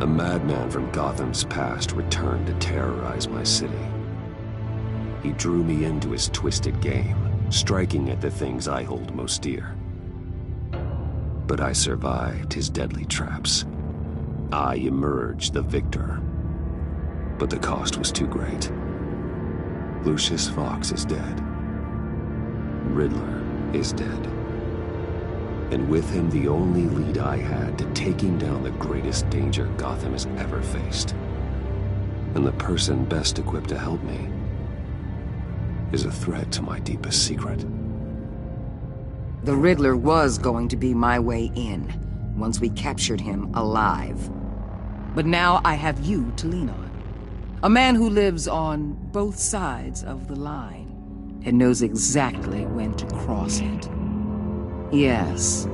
A madman from Gotham's past returned to terrorize my city. He drew me into his twisted game, striking at the things I hold most dear. But I survived his deadly traps. I emerged the victor. But the cost was too great. Lucius Fox is dead. Riddler is dead. And with him the only lead I had to taking down the greatest danger Gotham has ever faced. And the person best equipped to help me is a threat to my deepest secret. The Riddler was going to be my way in, once we captured him alive. But now I have you to lean on. A man who lives on both sides of the line, and knows exactly when to cross it. Yes,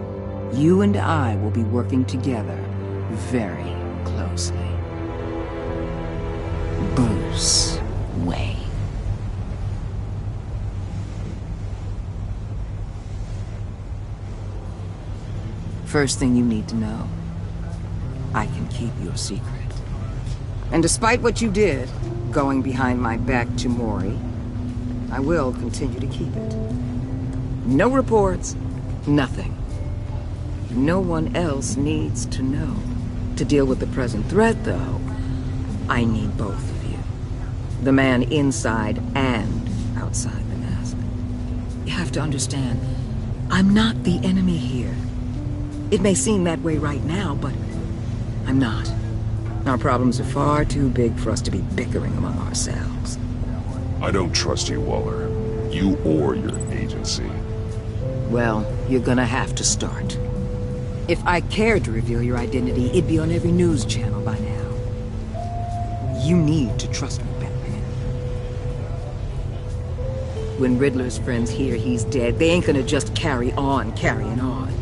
you and I will be working together very closely. Bruce Wayne. First thing you need to know, I can keep your secret. And despite what you did, going behind my back to Mori, I will continue to keep it. No reports. Nothing. No one else needs to know. To deal with the present threat, though, I need both of you. The man inside and outside the mask. You have to understand, I'm not the enemy here. It may seem that way right now, but I'm not. Our problems are far too big for us to be bickering among ourselves. I don't trust you, Waller. You or your agency. Well, you're gonna have to start. If I cared to reveal your identity, it'd be on every news channel by now. You need to trust me, Batman. When Riddler's friends hear he's dead, they ain't gonna just carry on carrying on.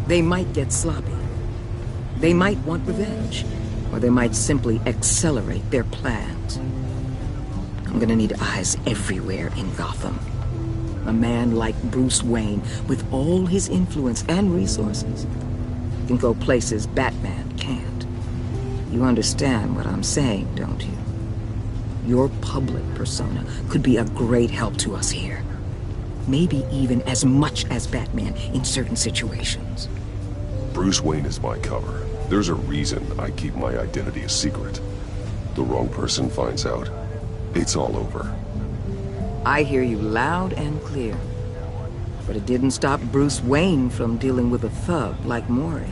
They might get sloppy. They might want revenge. Or they might simply accelerate their plans. I'm gonna need eyes everywhere in Gotham. A man like Bruce Wayne, with all his influence and resources, can go places Batman can't. You understand what I'm saying, don't you? Your public persona could be a great help to us here. Maybe even as much as Batman in certain situations. Bruce Wayne is my cover. There's a reason I keep my identity a secret. The wrong person finds out, it's all over. I hear you loud and clear. But it didn't stop Bruce Wayne from dealing with a thug like Mori.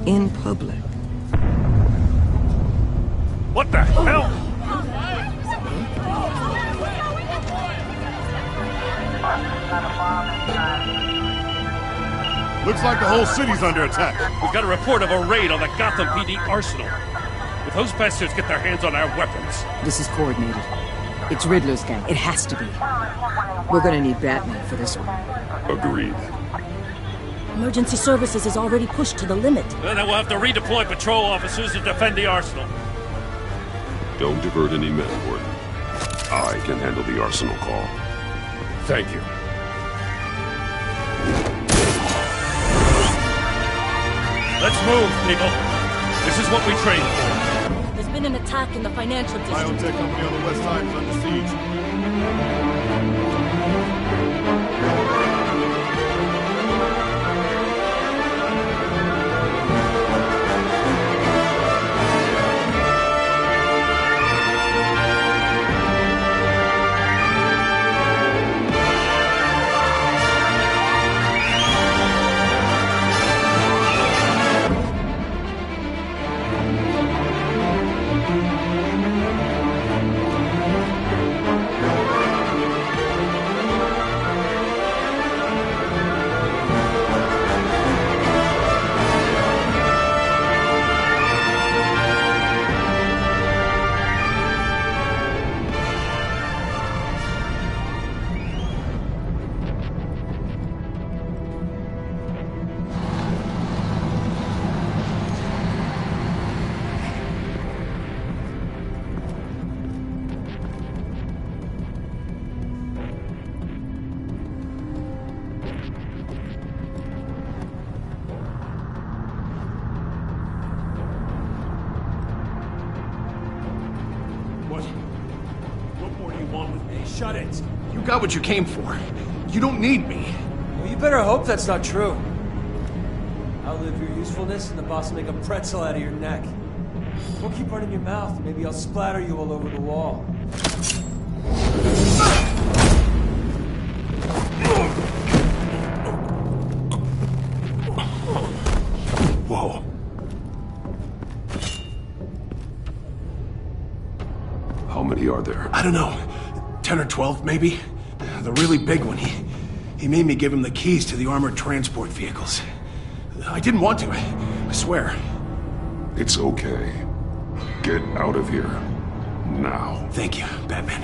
In public. What the hell? Looks like the whole city's under attack. We've got a report of a raid on the Gotham PD arsenal. If those bastards get their hands on our weapons... This is coordinated. It's Riddler's gang. It has to be. We're gonna need Batman for this one. Agreed. Emergency services is already pushed to the limit. Then we'll have to redeploy patrol officers to defend the arsenal. Don't divert any men, Warden. I can handle the arsenal call. Thank you. Let's move, people. This is what we trained for. There's been an attack in the financial district. Biotech company on the west side is under siege. more do you want with me? Shut it! You got what you came for. You don't need me. Well, you better hope that's not true. Outlive your usefulness and the boss will make a pretzel out of your neck. Don't keep running your mouth. Maybe I'll splatter you all over the wall. Whoa. How many are there? I don't know. 10 or 12, maybe? The really big one, he made me give him the keys to the armored transport vehicles. I didn't want to, I swear. It's okay. Get out of here. Now. Thank you, Batman.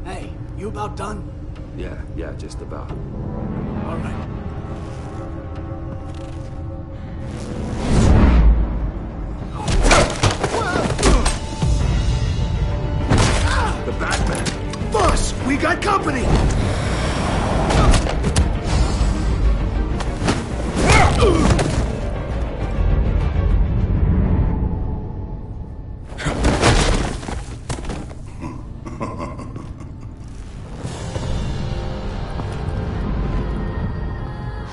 Hey, you about done? Yeah, just about. All right. The Batman! Boss, we got company!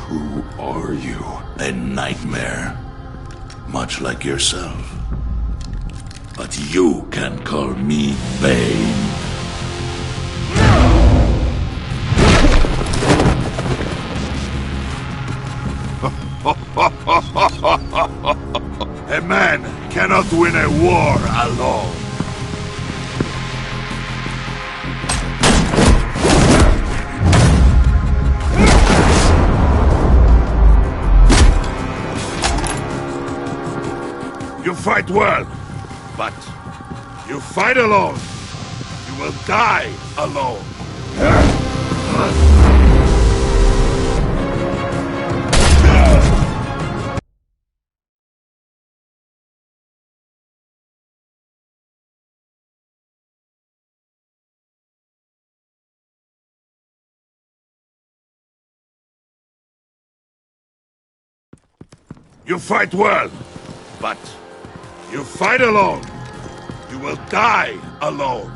Who are you? A nightmare, much like yourself. But you can call me Bane. A man cannot win a war alone. You fight well, but you fight alone. You will die alone. You fight well, but you fight alone. You will die alone.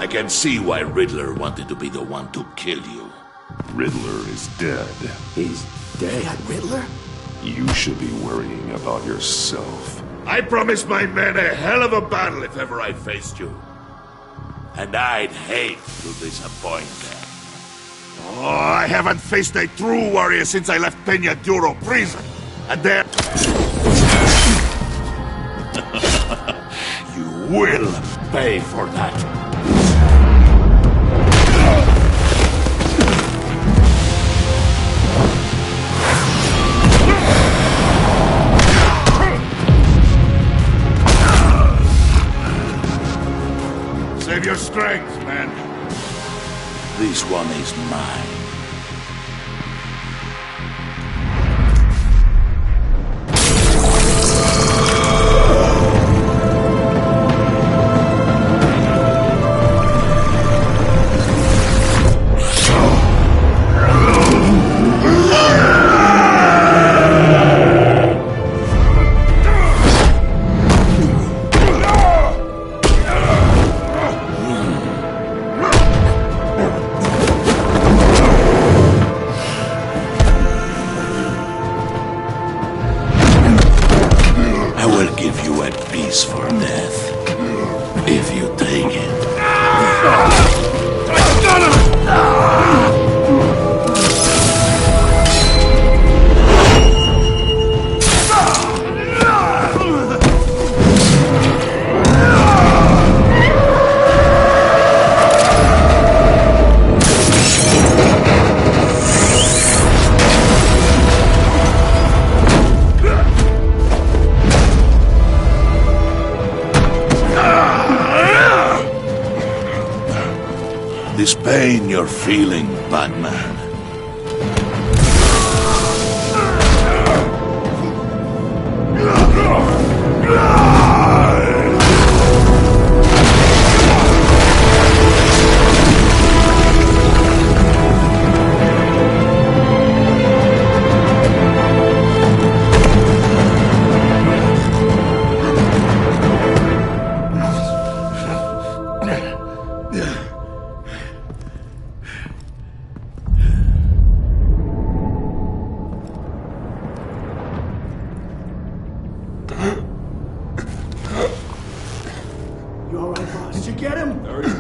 I can see why Riddler wanted to be the one to kill you. Riddler is dead. He's dead. Riddler? You should be worrying about yourself. I promised my men a hell of a battle if ever I faced you. And I'd hate to disappoint them. Oh, I haven't faced a true warrior since I left Peña Duro prison. And then... You will pay for that. Save your strength, man. This one is mine. For death, if you take it. pain you're feeling, Batman.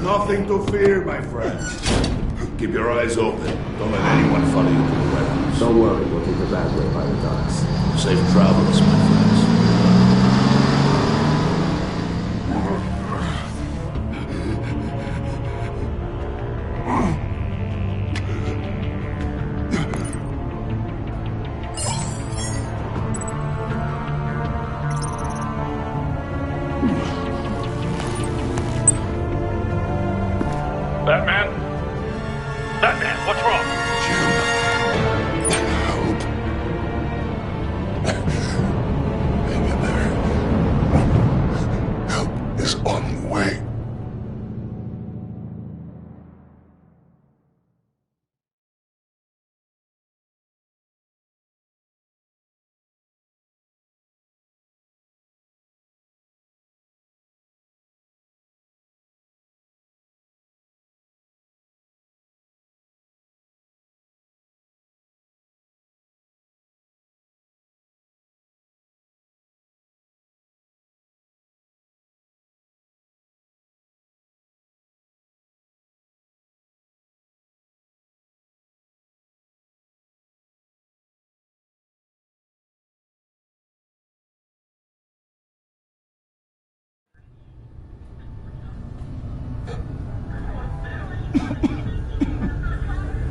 Nothing to fear, my friend. Keep your eyes open. Don't let anyone follow you to the warehouse. Don't worry, we'll take the back way by the docks. Safe travels, my friends. Batman? Batman, what's wrong? Help. Hang in there. Help is on the way.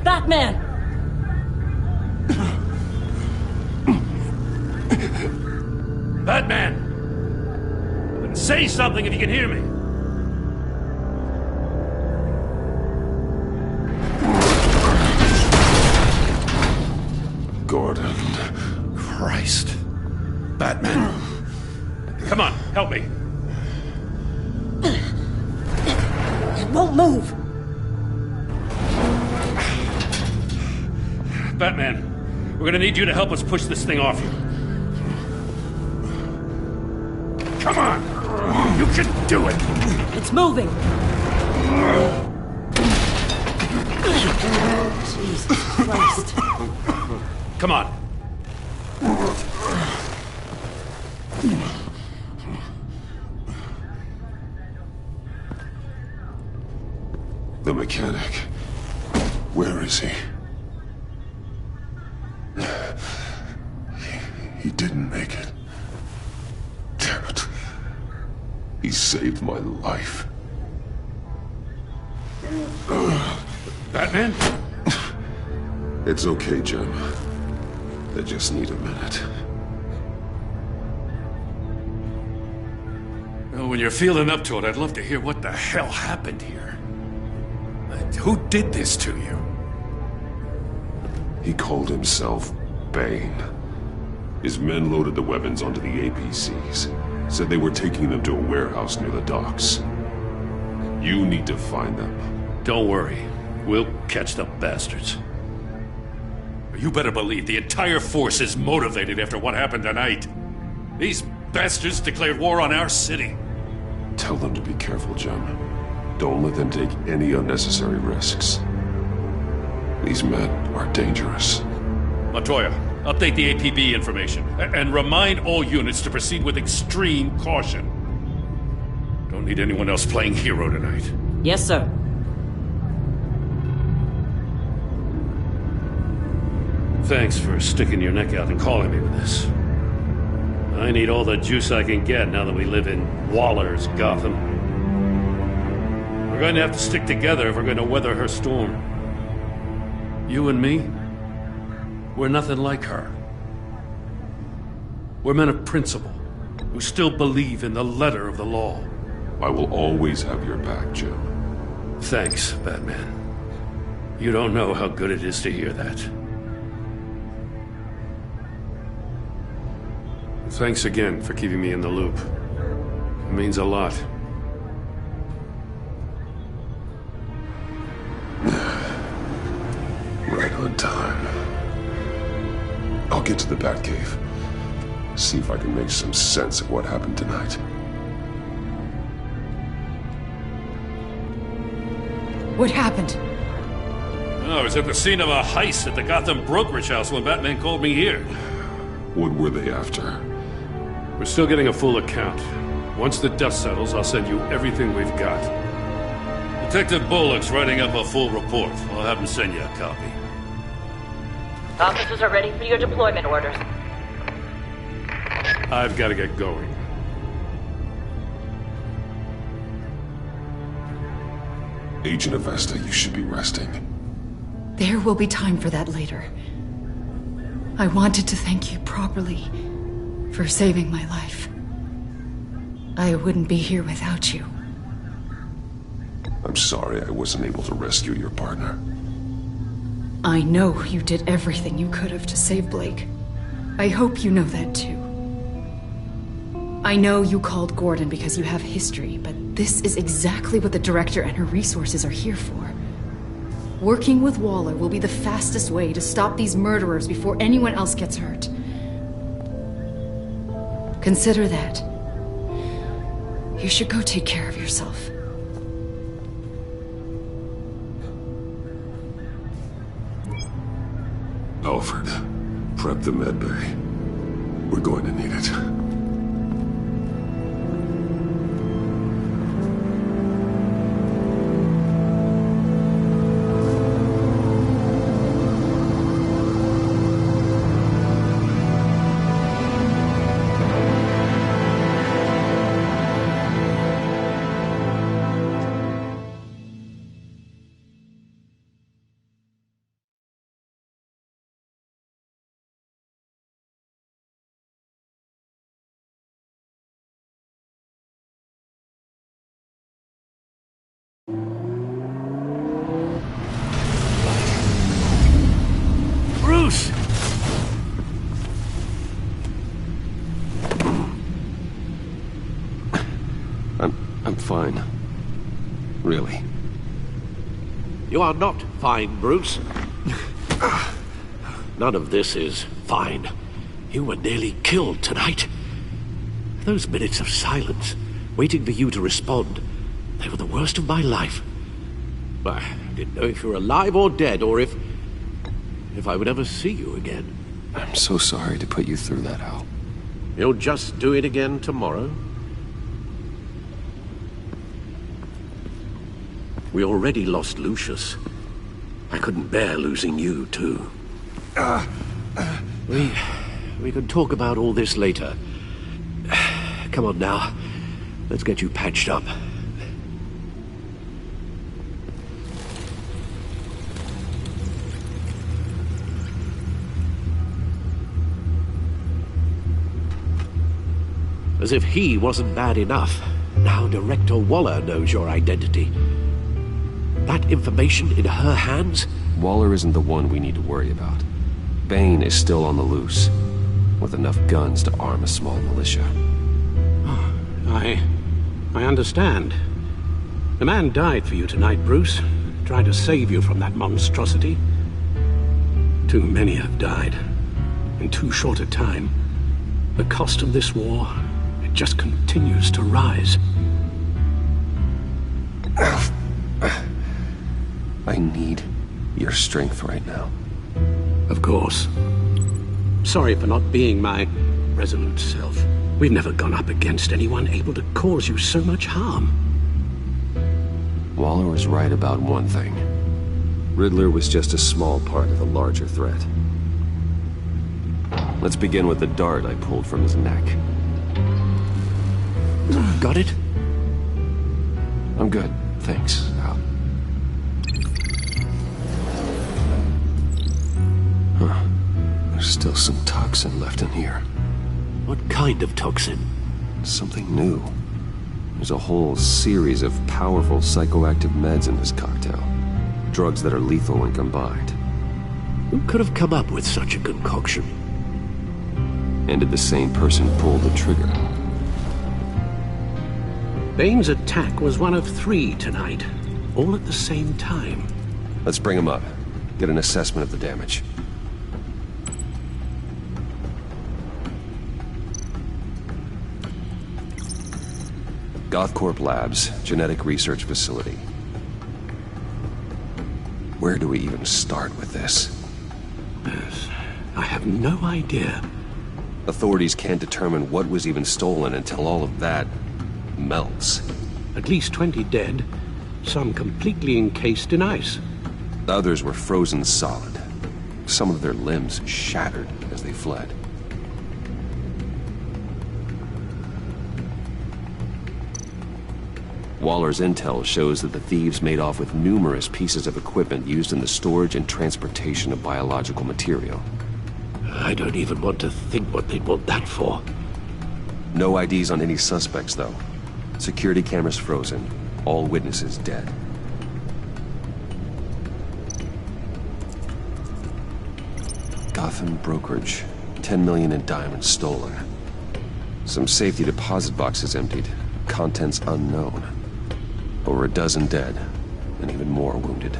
Batman! Batman! Say something if you can hear me. Gordon. Christ. Batman. Come on, help me. It won't move! Batman, we're gonna need you to help us push this thing off you. Come on! You can do it! It's moving! Jesus Christ. Come on. The mechanic. Where is he? He didn't make it. Damn it. He saved my life. Batman? It's okay, Jim. I just need a minute. Well, when you're feeling up to it, I'd love to hear what the hell happened here. Who did this to you? He called himself Bane. His men loaded the weapons onto the APCs. Said they were taking them to a warehouse near the docks. You need to find them. Don't worry. We'll catch the bastards. You better believe the entire force is motivated after what happened tonight. These bastards declared war on our city. Tell them to be careful, Jim. Don't let them take any unnecessary risks. These men are dangerous. Montoya, update the APB information. And remind all units to proceed with extreme caution. Don't need anyone else playing hero tonight. Yes, sir. Thanks for sticking your neck out and calling me with this. I need all the juice I can get now that we live in Waller's Gotham. We're going to have to stick together if we're going to weather her storm. You and me, we're nothing like her. We're men of principle, who still believe in the letter of the law. I will always have your back, Jim. Thanks, Batman. You don't know how good it is to hear that. Thanks again for keeping me in the loop. It means a lot. Right on time. I'll get to the Batcave. See if I can make some sense of what happened tonight. What happened? I was at the scene of a heist at the Gotham brokerage house when Batman called me here. What were they after? We're still getting a full account. Once the dust settles, I'll send you everything we've got. Detective Bullock's writing up a full report. I'll have him send you a copy. Officers are ready for your deployment orders. I've got to get going. Agent Avesta, you should be resting. There will be time for that later. I wanted to thank you properly for saving my life. I wouldn't be here without you. I'm sorry I wasn't able to rescue your partner. I know you did everything you could have to save Blake. I hope you know that too. I know you called Gordon because you have history, but this is exactly what the Director and her resources are here for. Working with Waller will be the fastest way to stop these murderers before anyone else gets hurt. Consider that. You should go take care of yourself. Alfred, prep the medbay. We're going to need it. Bruce! I'm fine. Really. You are not fine, Bruce. None of this is fine. You were nearly killed tonight. Those minutes of silence, waiting for you to respond, they were the worst of my life. I didn't know if you were alive or dead, or if I would ever see you again. I'm so sorry to put you through that, Al. You'll just do it again tomorrow? We already lost Lucius. I couldn't bear losing you, too. We can talk about all this later. Come on now. Let's get you patched up. As if he wasn't bad enough, now Director Waller knows your identity. That information in her hands? Waller isn't the one we need to worry about. Bane is still on the loose, with enough guns to arm a small militia. I understand. The man died for you tonight, Bruce. Tried to save you from that monstrosity. Too many have died. In too short a time. The cost of this war, it just continues to rise. I need your strength right now. Of course. Sorry for not being my resolute self. We've never gone up against anyone able to cause you so much harm. Waller was right about one thing. Riddler was just a small part of the larger threat. Let's begin with the dart I pulled from his neck. Got it? I'm good, thanks, Al. Huh. There's still some toxin left in here. What kind of toxin? Something new. There's a whole series of powerful psychoactive meds in this cocktail. Drugs that are lethal when combined. Who could have come up with such a concoction? And did the same person pull the trigger? Bane's attack was one of 3 tonight, all at the same time. Let's bring him up. Get an assessment of the damage. Gothcorp Labs, genetic research facility. Where do we even start with this? Yes, I have no idea. Authorities can't determine what was even stolen until all of that melts. At least 20 dead, some completely encased in ice. Others were frozen solid. Some of their limbs shattered as they fled. Waller's intel shows that the thieves made off with numerous pieces of equipment used in the storage and transportation of biological material. I don't even want to think what they'd want that for. No IDs on any suspects, though. Security cameras frozen. All witnesses dead. Gotham brokerage. 10 million in diamonds stolen. Some safety deposit boxes emptied. Contents unknown. Over a dozen dead, and even more wounded.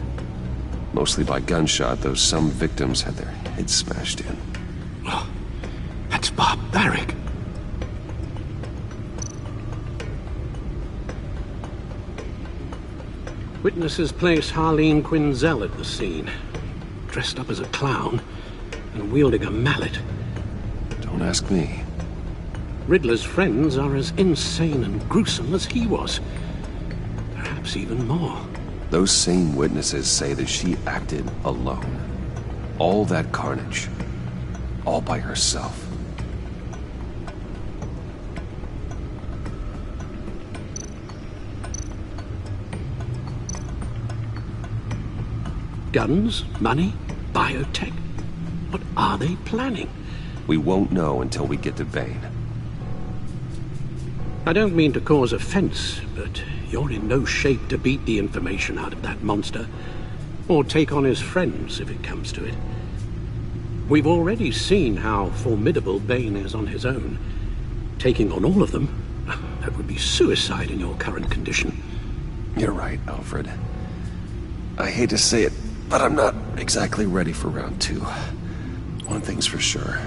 Mostly by gunshot, though some victims had their heads smashed in. Oh, that's barbaric. Witnesses place Harleen Quinzel at the scene, dressed up as a clown and wielding a mallet. Don't ask me. Riddler's friends are as insane and gruesome as he was. Perhaps even more. Those same witnesses say that she acted alone. All that carnage. All by herself. Guns, money, biotech. What are they planning? We won't know until we get to Bane. I don't mean to cause offense, but you're in no shape to beat the information out of that monster, or take on his friends if it comes to it. We've already seen how formidable Bane is on his own. Taking on all of them, that would be suicide in your current condition. You're right, Alfred. I hate to say it, but I'm not exactly ready for round 2. One thing's for sure.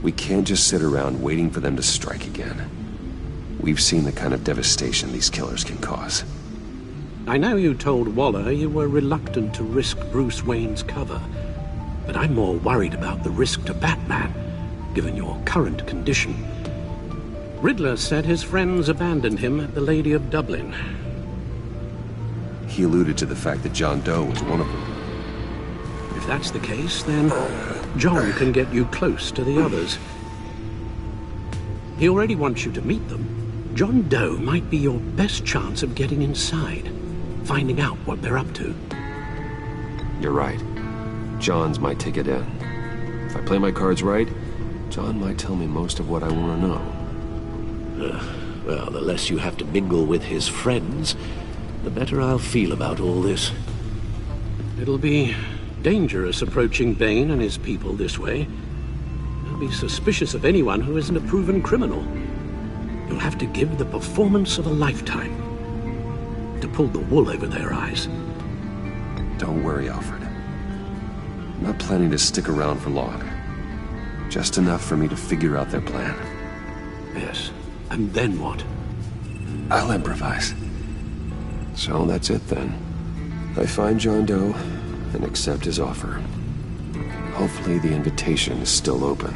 We can't just sit around waiting for them to strike again. We've seen the kind of devastation these killers can cause. I know you told Waller you were reluctant to risk Bruce Wayne's cover, but I'm more worried about the risk to Batman, given your current condition. Riddler said his friends abandoned him at the Lady of Dublin. He alluded to the fact that John Doe was one of them. If that's the case, then John can get you close to the others. He already wants you to meet them. John Doe might be your best chance of getting inside, finding out what they're up to. You're right. John's my ticket in. If I play my cards right, John might tell me most of what I want to know. Well, the less you have to mingle with his friends, the better I'll feel about all this. It'll be dangerous approaching Bane and his people this way. They'll be suspicious of anyone who isn't a proven criminal. You'll have to give the performance of a lifetime to pull the wool over their eyes. Don't worry, Alfred. I'm not planning to stick around for long. Just enough for me to figure out their plan. Yes, and then what? I'll improvise. So that's it then. I find John Doe and accept his offer. Hopefully the invitation is still open.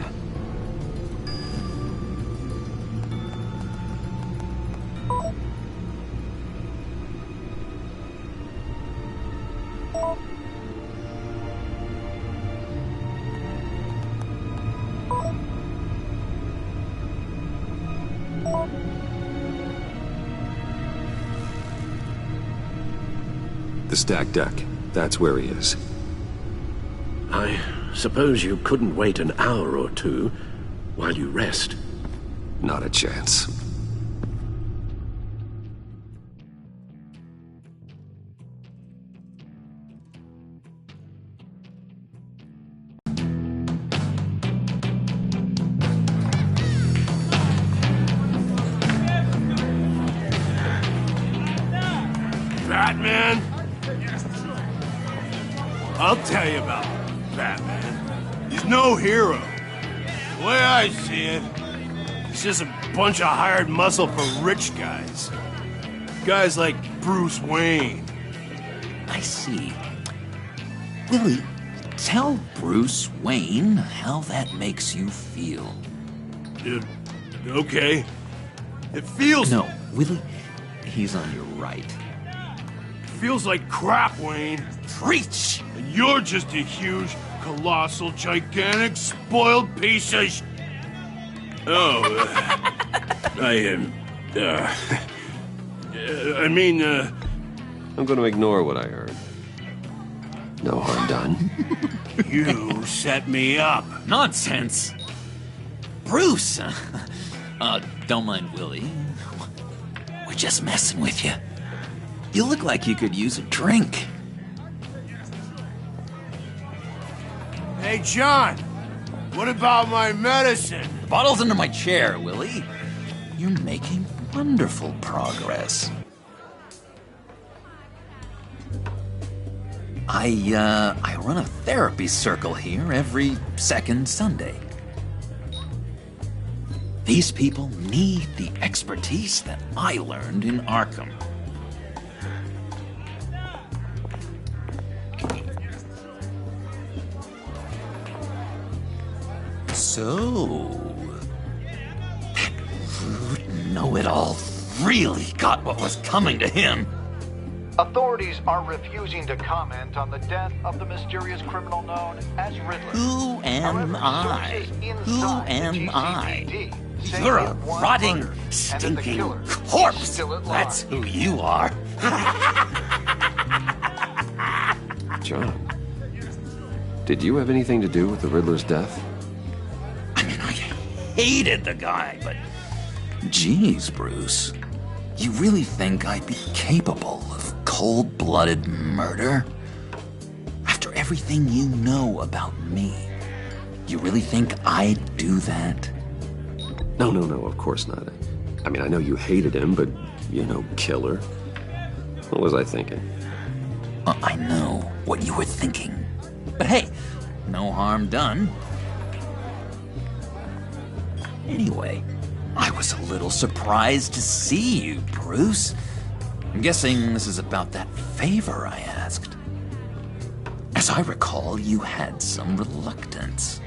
The stacked deck. That's where he is. I suppose you couldn't wait an hour or two while you rest? Not a chance. I'll tell you about Batman. He's no hero. The way I see it, he's just a bunch of hired muscle for rich guys. Guys like Bruce Wayne. I see. Willie, tell Bruce Wayne how that makes you feel. Okay. It feels... No, Willie, he's on your right. Feels like crap, Wayne. Preach! And you're just a huge, colossal, gigantic, spoiled piece of sh... Oh, I'm going to ignore what I heard. No harm done. You set me up. Nonsense! Bruce! Don't mind Willie. We're just messing with you. You look like you could use a drink. Hey, John. What about my medicine? The bottle's under my chair, Willie. You're making wonderful progress. I run a therapy circle here every second Sunday. These people need the expertise that I learned in Arkham. So, that rude know-it-all really got what was coming to him. Authorities are refusing to comment on the death of the mysterious criminal known as Riddler. Who am I? Who am I? You're a rotting, stinking corpse. That's who you are. John, did you have anything to do with the Riddler's death? I mean, I hated the guy, but... Geez, Bruce. You really think I'd be capable of cold-blooded murder? After everything you know about me, you really think I'd do that? No, of course not. I mean, I know you hated him, but, you know, killer. What was I thinking? I know what you were thinking. But hey, no harm done. Anyway, I was a little surprised to see you, Bruce. I'm guessing this is about that favor I asked. As I recall, you had some reluctance.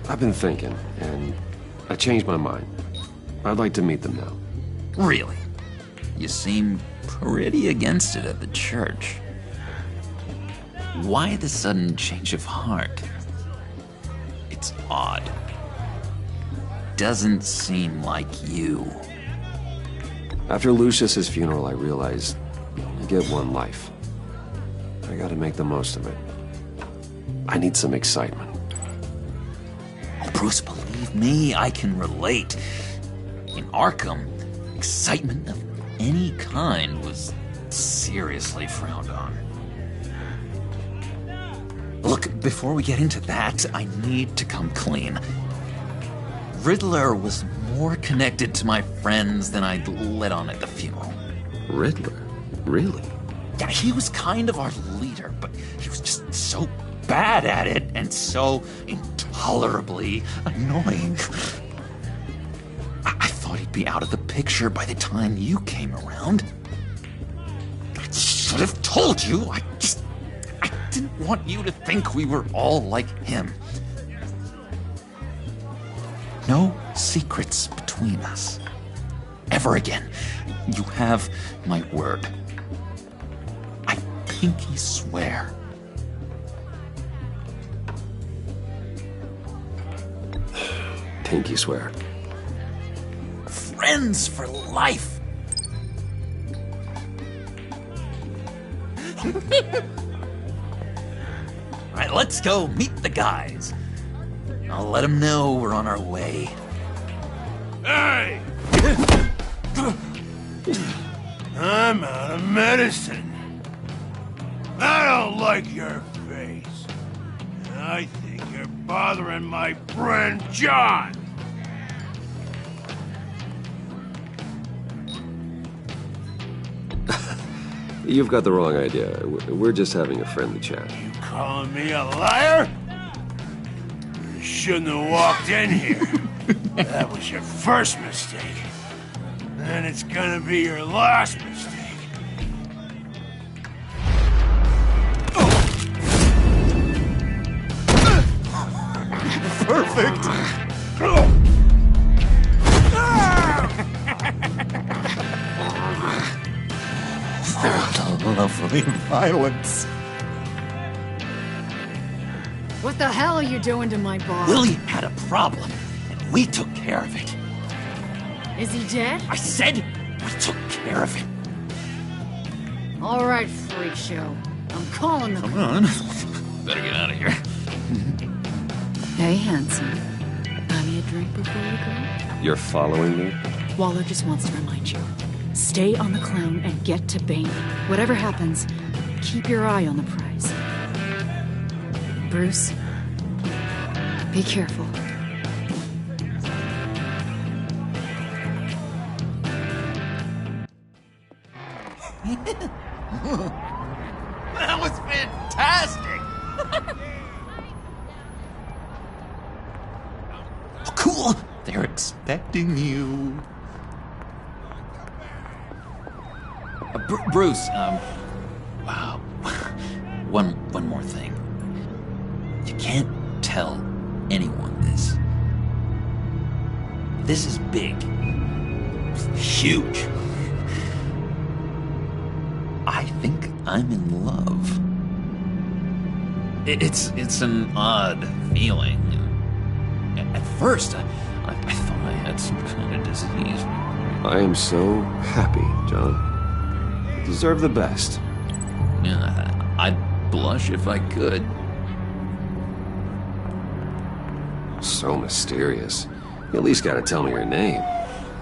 I've been thinking, and I changed my mind. I'd like to meet them now. Really? You seem pretty against it at the church. Why the sudden change of heart? It's odd. Doesn't seem like you. After Lucius's funeral, I realized you only get one life. I gotta make the most of it. I need some excitement. Oh, Bruce, believe me, I can relate. In Arkham, excitement of any kind was seriously frowned on. Look, before we get into that, I need to come clean. Riddler was more connected to my friends than I'd let on at the funeral. Riddler? Really? Yeah, he was kind of our leader, but he was just so bad at it and so intolerably annoying. I thought he'd be out of the picture by the time you came around. I should have told you. I didn't want you to think we were all like him. No secrets between us. Ever again. You have my word. I pinky swear. Pinky swear. Friends for life. All right, let's go meet the guys. I'll let them know we're on our way. Hey! I'm out of medicine. I don't like your face. I think you're bothering my friend John. You've got the wrong idea. We're just having a friendly chat. You calling me a liar? You shouldn't have walked in here. That was your first mistake. And it's gonna be your last mistake. Perfect! Lovely violence. What the hell are you doing to my bar? Willie had a problem, and we took care of it. Is he dead? I said we took care of it. All right, freak show. I'm calling the... Come on. Better get out of here. Hey, handsome. Buy me a drink before we go? You're following me? Waller just wants to remind you. Stay on the clown and get to Bane. Whatever happens, keep your eye on the prize. Bruce, be careful. That was fantastic! Oh, cool! They're expecting you. Bruce, wow. One more thing. You can't tell anyone this. This is big. Huge. I think I'm in love. It's an odd feeling. At first, I thought I had some kind of disease. I am so happy, John. You deserve the best. Yeah, I'd blush if I could. So mysterious. You at least gotta tell me your name.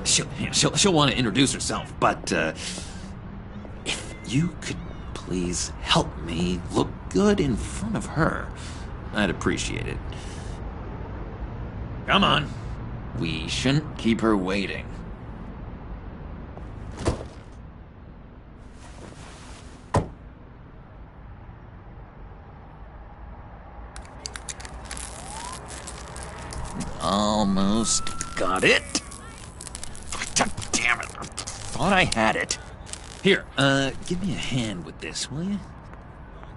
She'll want to introduce herself, but if you could please help me look good in front of her, I'd appreciate it. Come on. We shouldn't keep her waiting. Almost got it. God damn it. I thought I had it. Here, give me a hand with this, will you?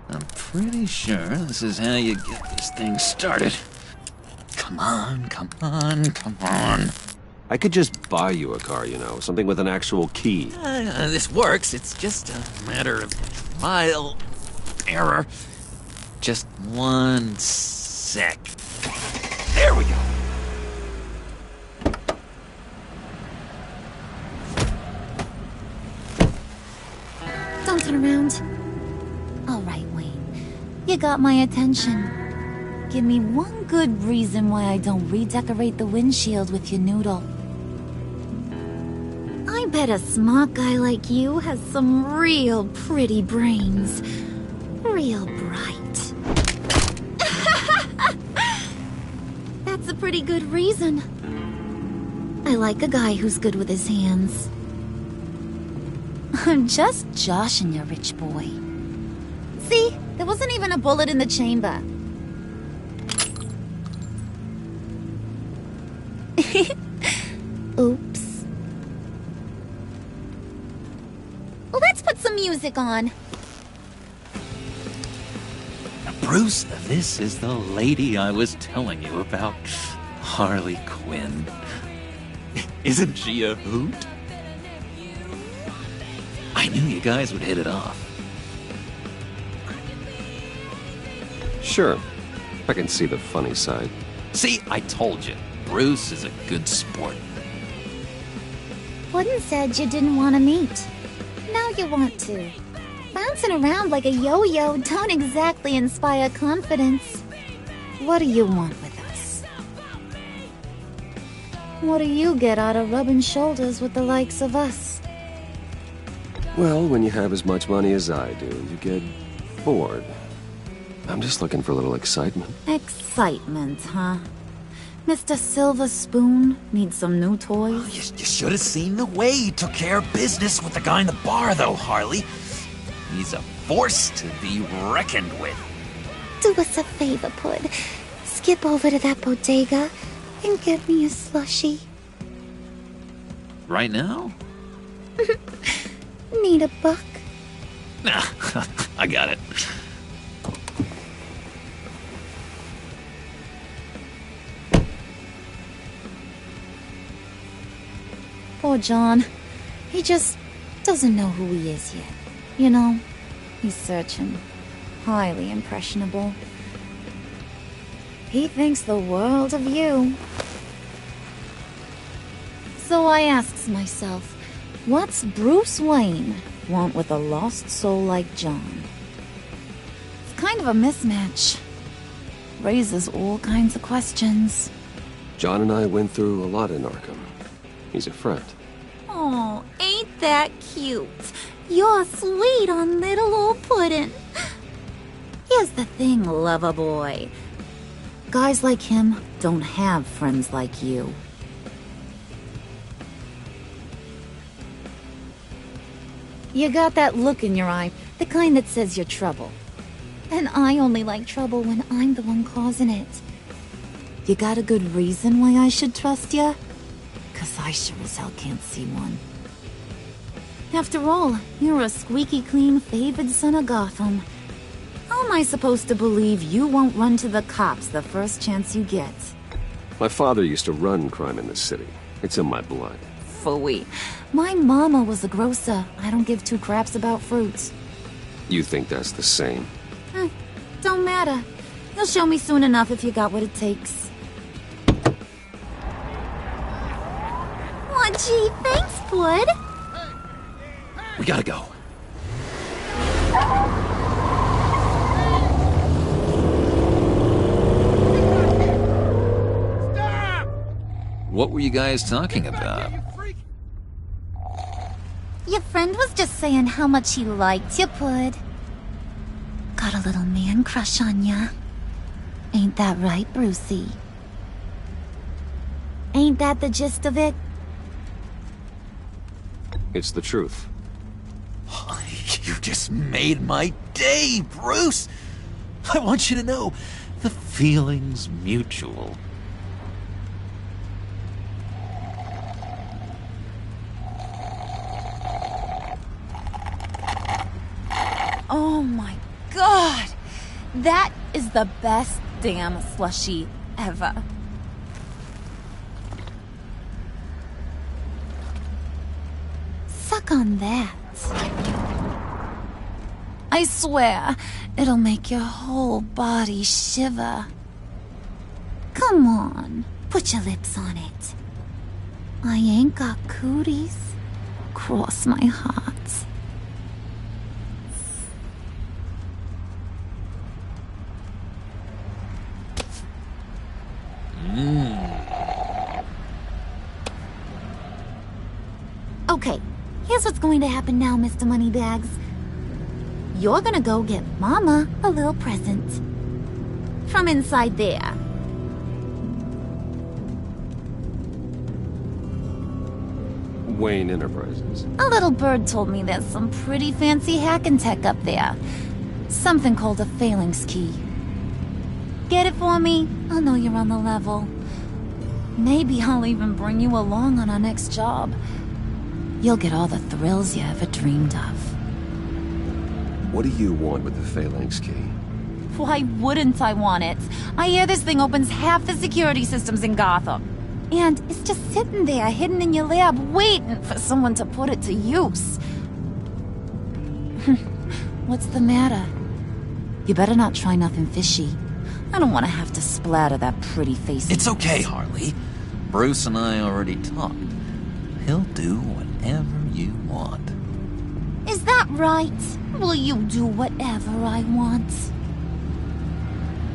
I'm pretty sure this is how you get this thing started. Come on, come on, come on. I could just buy you a car, you know, something with an actual key. This works. It's just a matter of trial error. Just 1 sec. There we go. Don't turn around. All right, Wayne. You got my attention. Give me one good reason why I don't redecorate the windshield with your noodle. I bet a smart guy like you has some real pretty brains. Real bright. That's a pretty good reason. I like a guy who's good with his hands. I'm just joshing you, rich boy. See? There wasn't even a bullet in the chamber. Oops. Well, let's put some music on. Bruce, this is the lady I was telling you about. Harley Quinn. Isn't she a hoot? I knew you guys would hit it off. Sure. I can see the funny side. See, I told you. Bruce is a good sport. Wooden said you didn't want to meet. Now you want to. Bouncing around like a yo-yo don't exactly inspire confidence. What do you want with us? What do you get out of rubbing shoulders with the likes of us? Well, when you have as much money as I do, you get bored. I'm just looking for a little excitement. Excitement, huh? Mr. Silver Spoon needs some new toys? You should have seen the way he took care of business with the guy in the bar, though, Harley. He's a force to be reckoned with. Do us a favor, Pud. Skip over to that bodega and get me a slushie. Right now? Need a buck? Nah, I got it. Poor John. He just doesn't know who he is yet. You know, he's searching. Highly impressionable. He thinks the world of you. So I asks myself, what's Bruce Wayne want with a lost soul like John? It's kind of a mismatch. Raises all kinds of questions. John and I went through a lot in Arkham. He's a friend. Oh, ain't that cute? You're sweet on little old Puddin'. Here's the thing, lover boy. Guys like him don't have friends like you. You got that look in your eye, the kind that says you're trouble. And I only like trouble when I'm the one causing it. You got a good reason why I should trust you? 'Cause I sure as hell can't see one. After all, you're a squeaky clean favored son of Gotham. How am I supposed to believe you won't run to the cops the first chance you get? My father used to run crime in this city. It's in my blood. Phooey. My mama was a grocer. I don't give two craps about fruits. You think that's the same? Don't matter. You'll show me soon enough if you got what it takes. Aw, gee, thanks, Bud. We gotta go. What were you guys talking about? Your friend was just saying how much he liked you, Pud. Got a little man crush on ya. Ain't that right, Brucey? Ain't that the gist of it? It's the truth. You just made my day, Bruce! I want you to know, the feeling's mutual. Oh my god! That is the best damn slushie ever. Suck on that. I swear, it'll make your whole body shiver. Come on, put your lips on it. I ain't got cooties. Cross my heart. Okay, here's what's going to happen now, Mr. Moneybags. You're gonna go get Mama a little present. From inside there. Wayne Enterprises. A little bird told me there's some pretty fancy hacking tech up there. Something called a phalanx key. Get it for me? I'll know you're on the level. Maybe I'll even bring you along on our next job. You'll get all the thrills you ever dreamed of. What do you want with the phalanx key? Why wouldn't I want it? I hear this thing opens half the security systems in Gotham. And it's just sitting there, hidden in your lab, waiting for someone to put it to use. What's the matter? You better not try nothing fishy. I don't want to have to splatter that pretty face. It's okay, Harley. Bruce and I already talked. He'll do whatever you want. Is that right? Will you do whatever I want?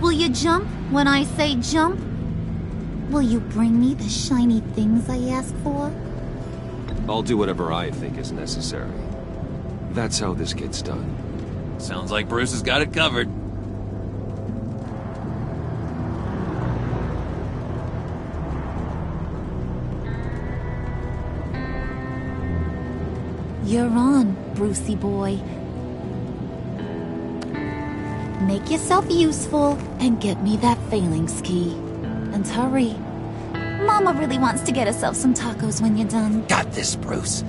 Will you jump when I say jump? Will you bring me the shiny things I ask for? I'll do whatever I think is necessary. That's how this gets done. Sounds like Bruce has got it covered. You're on, Brucey boy. make yourself useful and get me that Phalanx key. And hurry. Mama really wants to get herself some tacos when you're done. Got this, Bruce.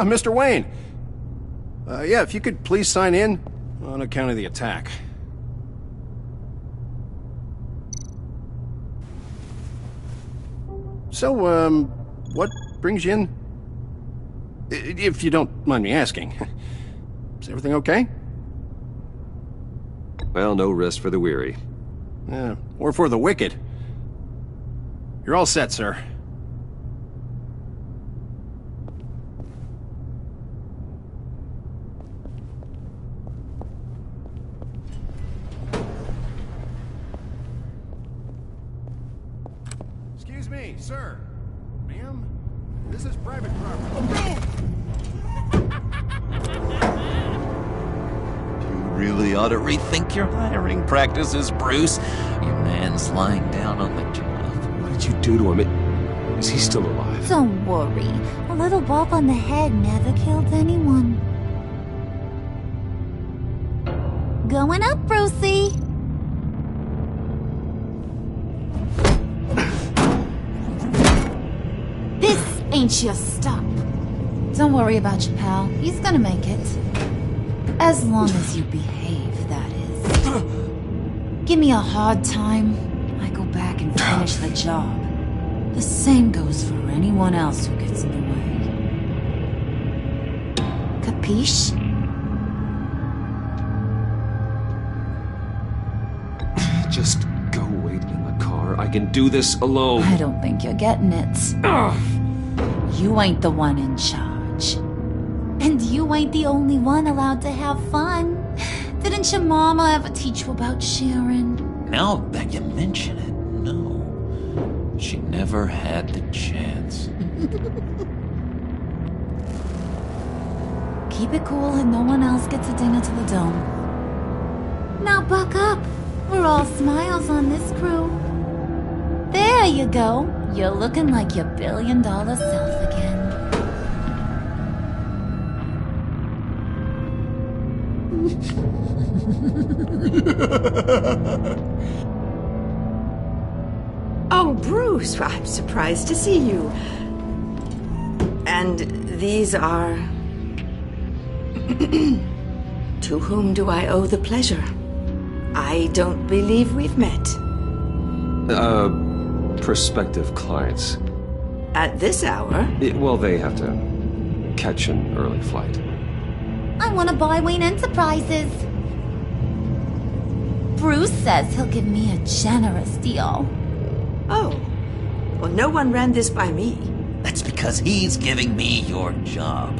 Mr. Wayne. Yeah, if you could please sign in on account of the attack. So, what brings you in? If you don't mind me asking. Is everything okay? Well, no rest for the weary. Or for the wicked. You're all set, sir. Excuse me, sir. Ma'am? This is private property. You really ought to rethink your hiring practices, Bruce. Your man's lying down on the job. What did you do to him? Is he still alive? Don't worry. A little bump on the head never killed anyone. Going up, Brucey. This ain't your stop. Don't worry about your pal. He's gonna make it. As long as you behave, that is. Give me a hard time, I go back and finish the job. The same goes for anyone else who gets in the way. Capiche? Just go wait in the car. I can do this alone. I don't think you're getting it. You ain't the one in charge. And you ain't the only one allowed to have fun. Didn't your mama ever teach you about sharing? Now that you mention it, no. She never had the chance. Keep it cool and no one else gets a dinner to the dome. Now buck up. We're all smiles on this crew. There you go. You're looking like your billion-dollar self again. Oh, Bruce, I'm surprised to see you. And these are... To whom do I owe the pleasure? I don't believe we've met. Prospective clients. At this hour? Well, they have to catch an early flight. I want to buy Wayne Enterprises. Bruce says he'll give me a generous deal. Oh. Well, no one ran this by me. That's because he's giving me your job.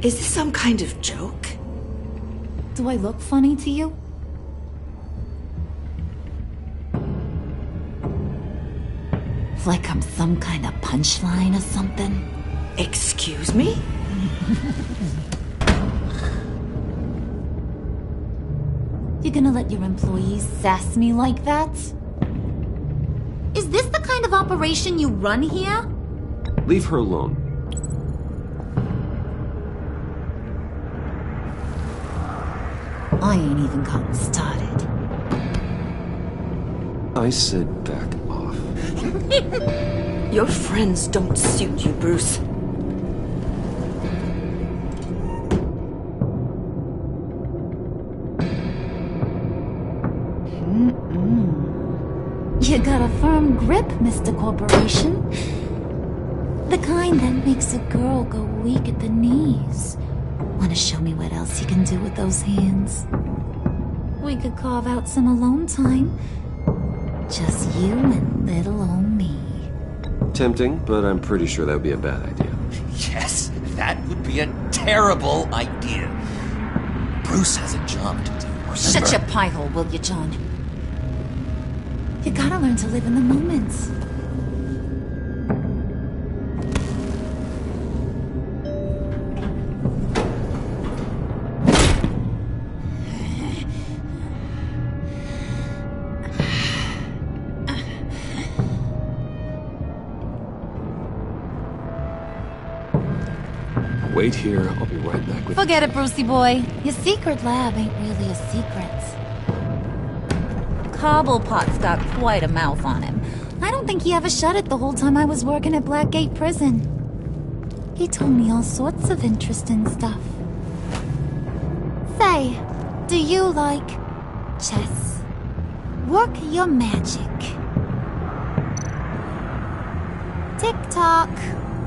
Is this some kind of joke? Do I look funny to you? Like I'm some kind of punchline or something? Excuse me? You gonna let your employees sass me like that? Is this the kind of operation you run here? Leave her alone. I ain't even gotten started. I said back off. Your friends don't suit you, Bruce. You got a firm grip, Mr. Corporation. The kind that makes a girl go weak at the knees. Want to show me what else you can do with those hands? We could carve out some alone time. Just you and little old me. Tempting, but I'm pretty sure that would be a bad idea. Yes, That would be a terrible idea. Bruce has a job to do. Shut your pie hole, will you, John? You gotta learn to live in the moments. Wait here, I'll be right back with Forget it, Brucey boy. Your secret lab ain't really a secret. Cobblepot's got quite a mouth on him. I don't think he ever shut it the whole time I was working at Blackgate Prison. He told me all sorts of interesting stuff. Say, do you like chess? Work your magic. Tick-tock.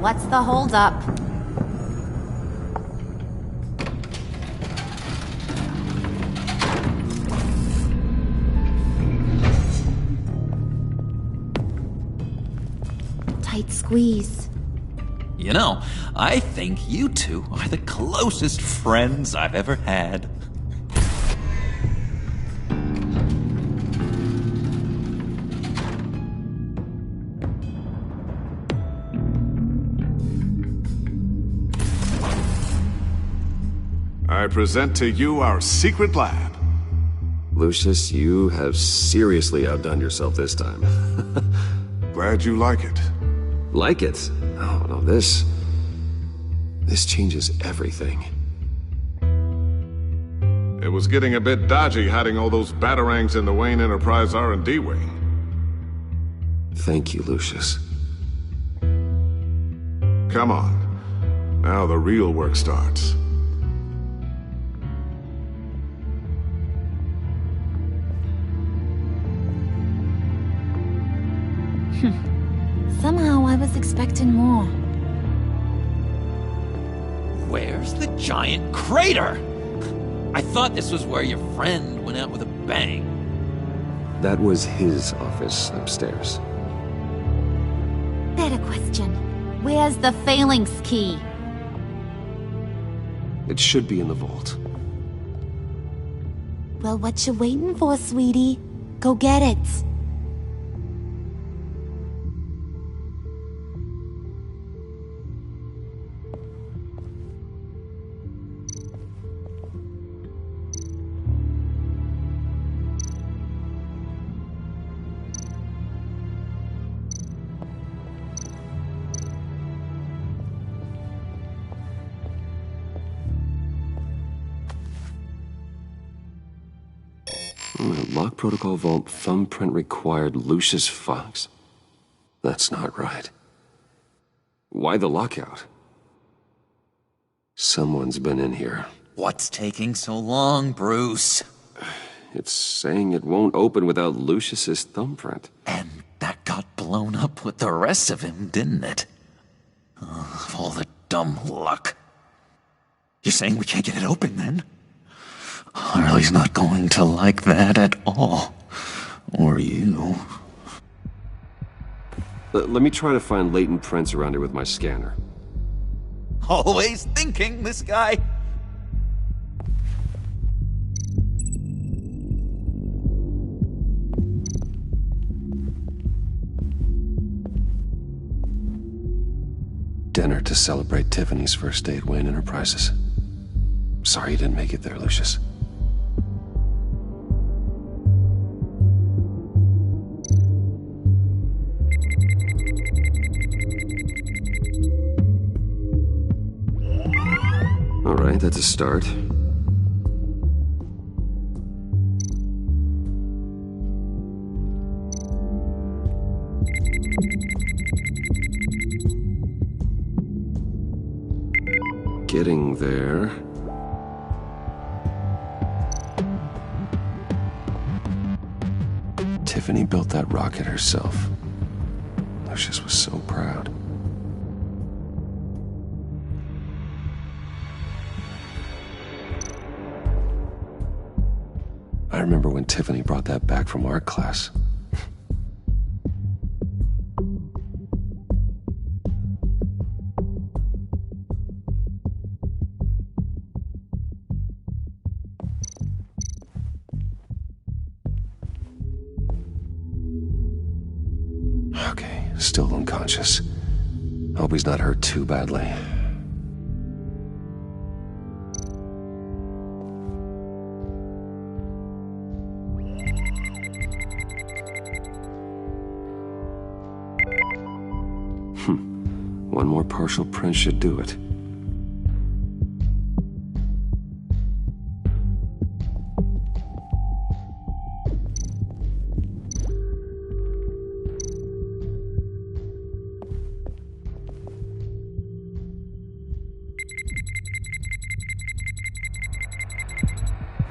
What's the holdup? Tight squeeze. You know, I think you two are the closest friends I've ever had. I present to you our secret lab. Lucius, you have seriously outdone yourself this time. Glad you like it. Like it? Oh, no, this changes everything. It was getting a bit dodgy hiding all those batarangs in the Wayne Enterprise R&D wing. Thank you, Lucius. Come on. Now the real work starts. Somehow I was expecting more. Where's the giant crater? I thought this was where your friend went out with a bang. That was his office upstairs. Better question. Where's the phalanx key? It should be in the vault. Well, what you waiting for, sweetie? Go get it. Lock protocol vault thumbprint required Lucius Fox. That's not right. Why the lockout? Someone's been in here. What's taking so long, Bruce? It's saying it won't open without Lucius's thumbprint. And that got blown up with the rest of him, didn't it? All the dumb luck. You're saying we can't get it open, then? Harley's not going to like that at all. Or you. Let me try to find latent prints around here with my scanner. Always thinking, this guy. Dinner to celebrate Tiffany's first day at Wayne Enterprises. Sorry you didn't make it there, Lucius. All right, that's a start. Getting there. Tiffany built that rocket herself. Lucius was so proud. I remember when Tiffany brought that back from art class. Okay, still unconscious. Hope he's not hurt too badly. One more partial print should do it.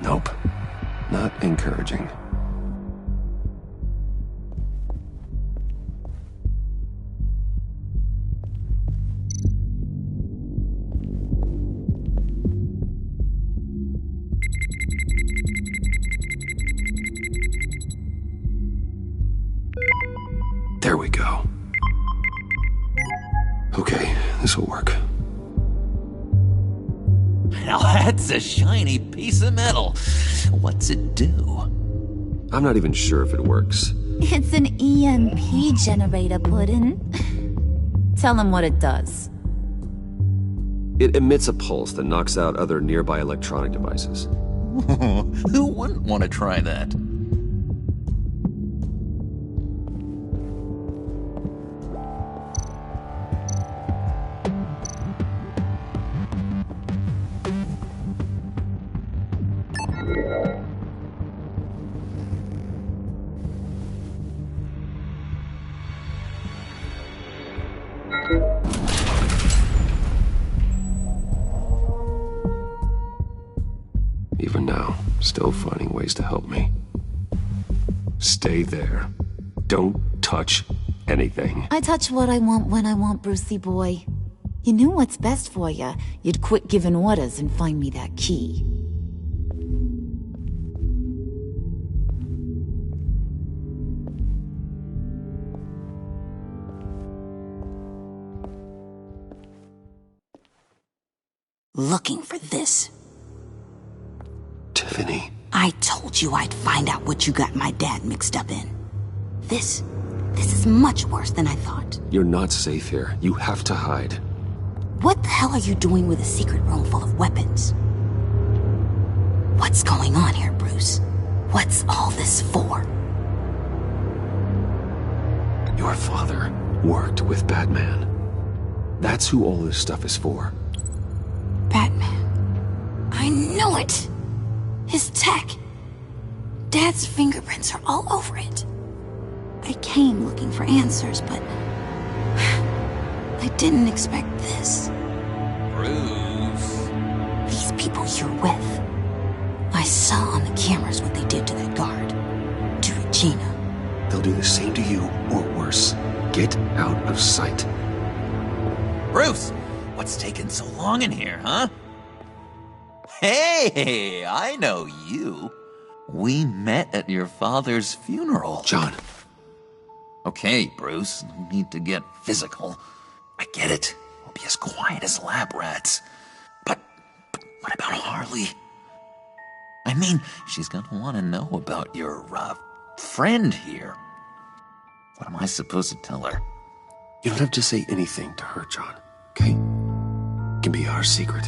Nope. Not encouraging. There we go. Okay, this'll work. Now that's a shiny piece of metal. What's it do? I'm not even sure if it works. It's an EMP generator, Puddin'. Tell him what it does. It emits a pulse that knocks out other nearby electronic devices. Who wouldn't want to try that? Even now, still finding ways to help me. Stay there. Don't touch anything. I touch what I want when I want, Brucey boy. You knew what's best for you. You'd quit giving orders and find me that key. Looking for this. Tiffany. I told you I'd find out what you got my dad mixed up in. This is much worse than I thought. You're not safe here. You have to hide. What the hell are you doing with a secret room full of weapons? What's going on here, Bruce? What's all this for? Your father worked with Batman. That's who all this stuff is for. Batman. I knew it! His tech. Dad's fingerprints are all over it. I came looking for answers, but I didn't expect this. Bruce. These people you're with. I saw on the cameras what they did to that guard. To Regina. They'll do the same to you, or worse. Get out of sight. Bruce, what's taking so long in here, huh? Hey, I know you. We met at your father's funeral. John. Okay, Bruce, no need to get physical. I get it. We'll be as quiet as lab rats. But what about Harley? I mean, she's gonna want to know about your, friend here. What am I supposed to tell her? You don't have to say anything to her, John, okay? It can be our secret.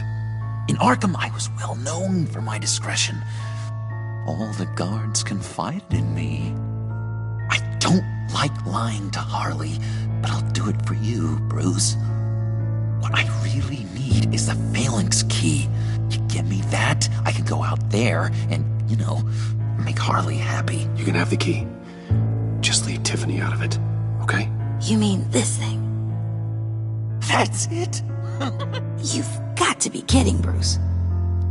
In Arkham, I was well known for my discretion. All the guards confided in me. I don't like lying to Harley, but I'll do it for you, Bruce. What I really need is the Phalanx key. You give me that, I can go out there and, make Harley happy. You can have the key. Just leave Tiffany out of it, okay? You mean this thing? That's it? You've got to be kidding, Bruce.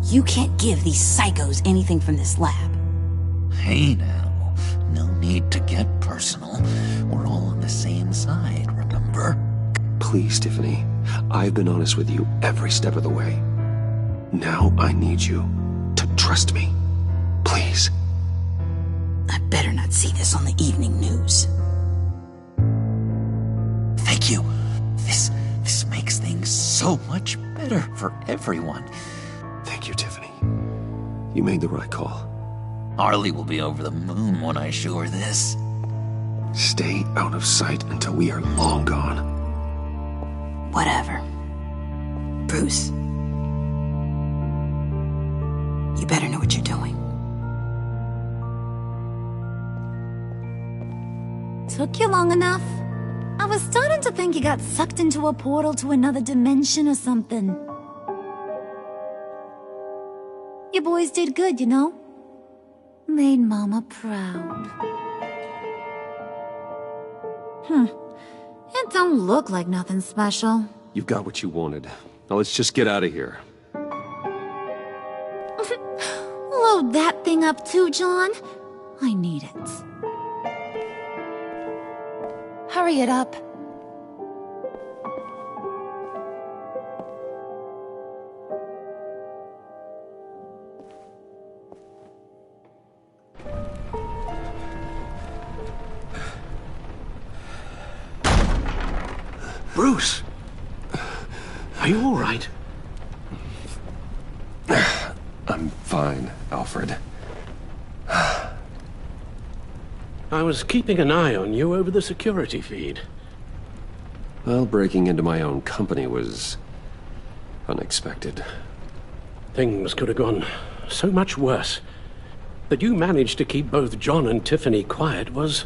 You can't give these psychos anything from this lab. Hey now, no need to get personal. We're all on the same side, remember? Please, Tiffany. I've been honest with you every step of the way. Now I need you to trust me. Please. I better not see this on the evening news. Thank you. This makes things so much better for everyone. Thank you, Tiffany. You made the right call. Harley will be over the moon when I show her this. Stay out of sight until we are long gone. Whatever. Bruce. You better know what you're doing. Took you long enough? I was starting to think you got sucked into a portal to another dimension or something. You boys did good, you know? Made Mama proud. It don't look like nothing special. You've got what you wanted. Now let's just get out of here. Load that thing up too, John. I need it. Hurry it up. Bruce! Are you all right? I'm fine, Alfred. I was keeping an eye on you over the security feed. Well, breaking into my own company was unexpected. Things could have gone so much worse. That you managed to keep both John and Tiffany quiet was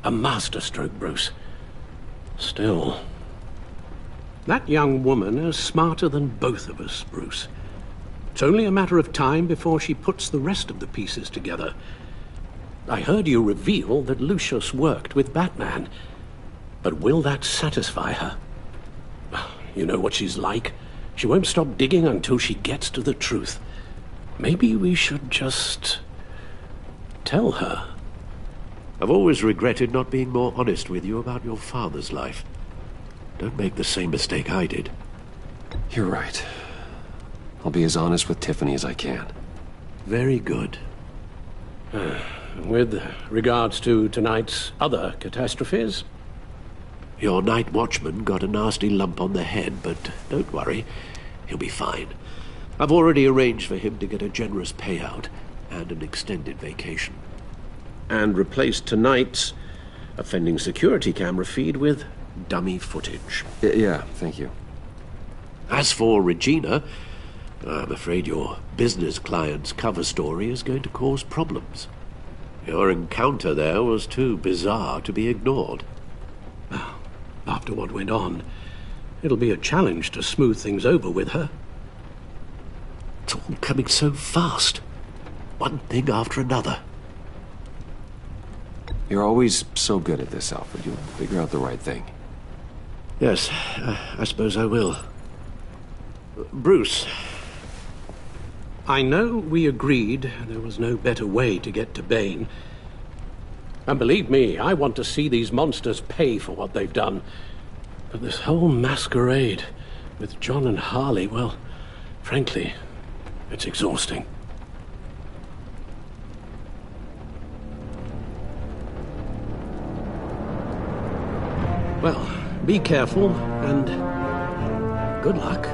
a masterstroke, Bruce. Still, that young woman is smarter than both of us, Bruce. It's only a matter of time before she puts the rest of the pieces together. I heard you reveal that Lucius worked with Batman. But will that satisfy her? You know what she's like. She won't stop digging until she gets to the truth. Maybe we should just tell her. I've always regretted not being more honest with you about your father's life. Don't make the same mistake I did. You're right. I'll be as honest with Tiffany as I can. Very good. With regards to tonight's other catastrophes? Your night watchman got a nasty lump on the head, but don't worry. He'll be fine. I've already arranged for him to get a generous payout and an extended vacation. And replaced tonight's offending security camera feed with dummy footage. Yeah, thank you. As for Regina, I'm afraid your business client's cover story is going to cause problems. Your encounter there was too bizarre to be ignored. After what went on, it'll be a challenge to smooth things over with her. It's all coming so fast. One thing after another. You're always so good at this, Alfred. You'll figure out the right thing. Yes, I suppose I will. Bruce. I know we agreed there was no better way to get to Bane. And believe me, I want to see these monsters pay for what they've done. But this whole masquerade with John and Harley, well, frankly, it's exhausting. Well, be careful, and good luck.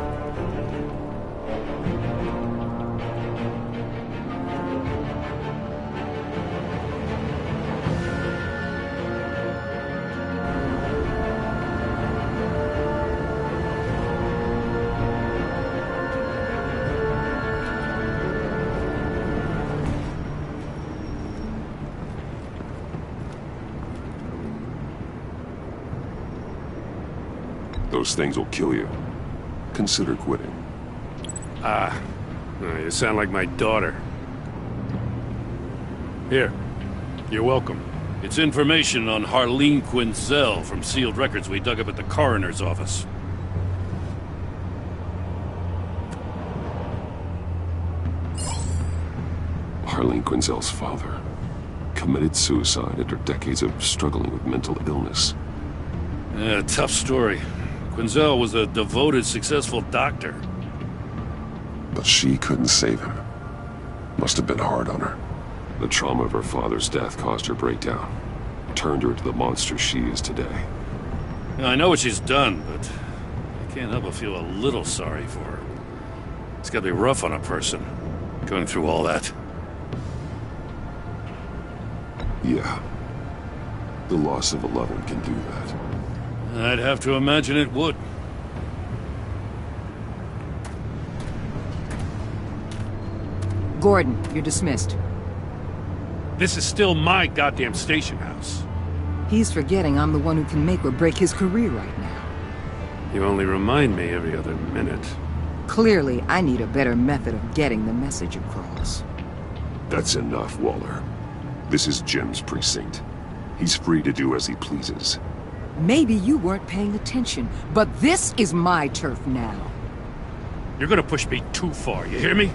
Those things will kill you. Consider quitting. You sound like my daughter. Here, you're welcome. It's information on Harleen Quinzel from sealed records we dug up at the coroner's office. Harleen Quinzel's father committed suicide after decades of struggling with mental illness. Yeah, tough story. Quinzel was a devoted, successful doctor. But she couldn't save him. Must have been hard on her. The trauma of her father's death caused her breakdown. Turned her into the monster she is today. Yeah, I know what she's done, but I can't help but feel a little sorry for her. It's gotta be rough on a person, going through all that. Yeah. The loss of 11 can do that. I'd have to imagine it would. Gordon, you're dismissed. This is still my goddamn station house. He's forgetting I'm the one who can make or break his career right now. You only remind me every other minute. Clearly, I need a better method of getting the message across. That's enough, Waller. This is Jim's precinct. He's free to do as he pleases. Maybe you weren't paying attention, but this is my turf now. You're gonna push me too far, you hear me?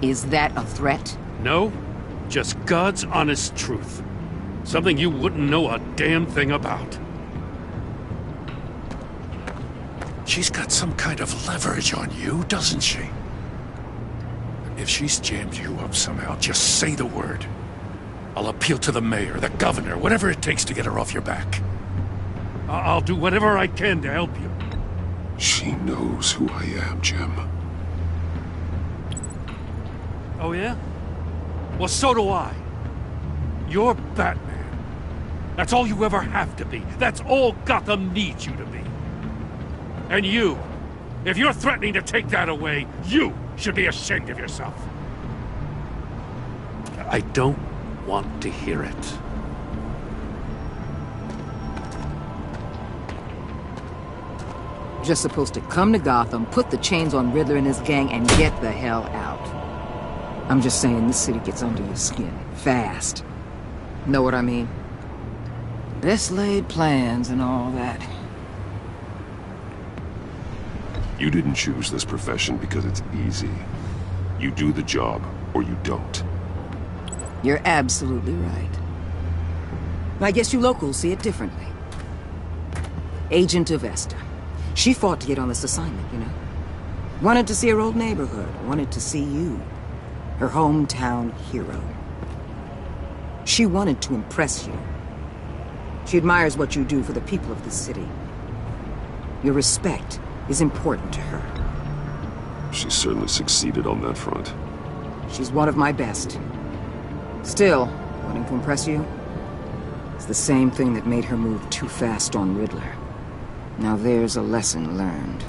Is that a threat? No, just God's honest truth. Something you wouldn't know a damn thing about. She's got some kind of leverage on you, doesn't she? If she's jammed you up somehow, just say the word. I'll appeal to the mayor, the governor, whatever it takes to get her off your back. I'll do whatever I can to help you. She knows who I am, Jim. Oh yeah? Well, so do I. You're Batman. That's all you ever have to be. That's all Gotham needs you to be. And you, if you're threatening to take that away, you should be ashamed of yourself. I don't want to hear it. Just supposed to come to Gotham, put the chains on Riddler and his gang, and get the hell out. I'm just saying, this city gets under your skin. Fast. Know what I mean? Best laid plans and all that. You didn't choose this profession because it's easy. You do the job, or you don't. You're absolutely right. I guess you locals see it differently. Agent Avesta. She fought to get on this assignment, you know? Wanted to see her old neighborhood. Wanted to see you. Her hometown hero. She wanted to impress you. She admires what you do for the people of the city. Your respect is important to her. She certainly succeeded on that front. She's one of my best. Still, wanting to impress you? It's the same thing that made her move too fast on Riddler. Now there's a lesson learned.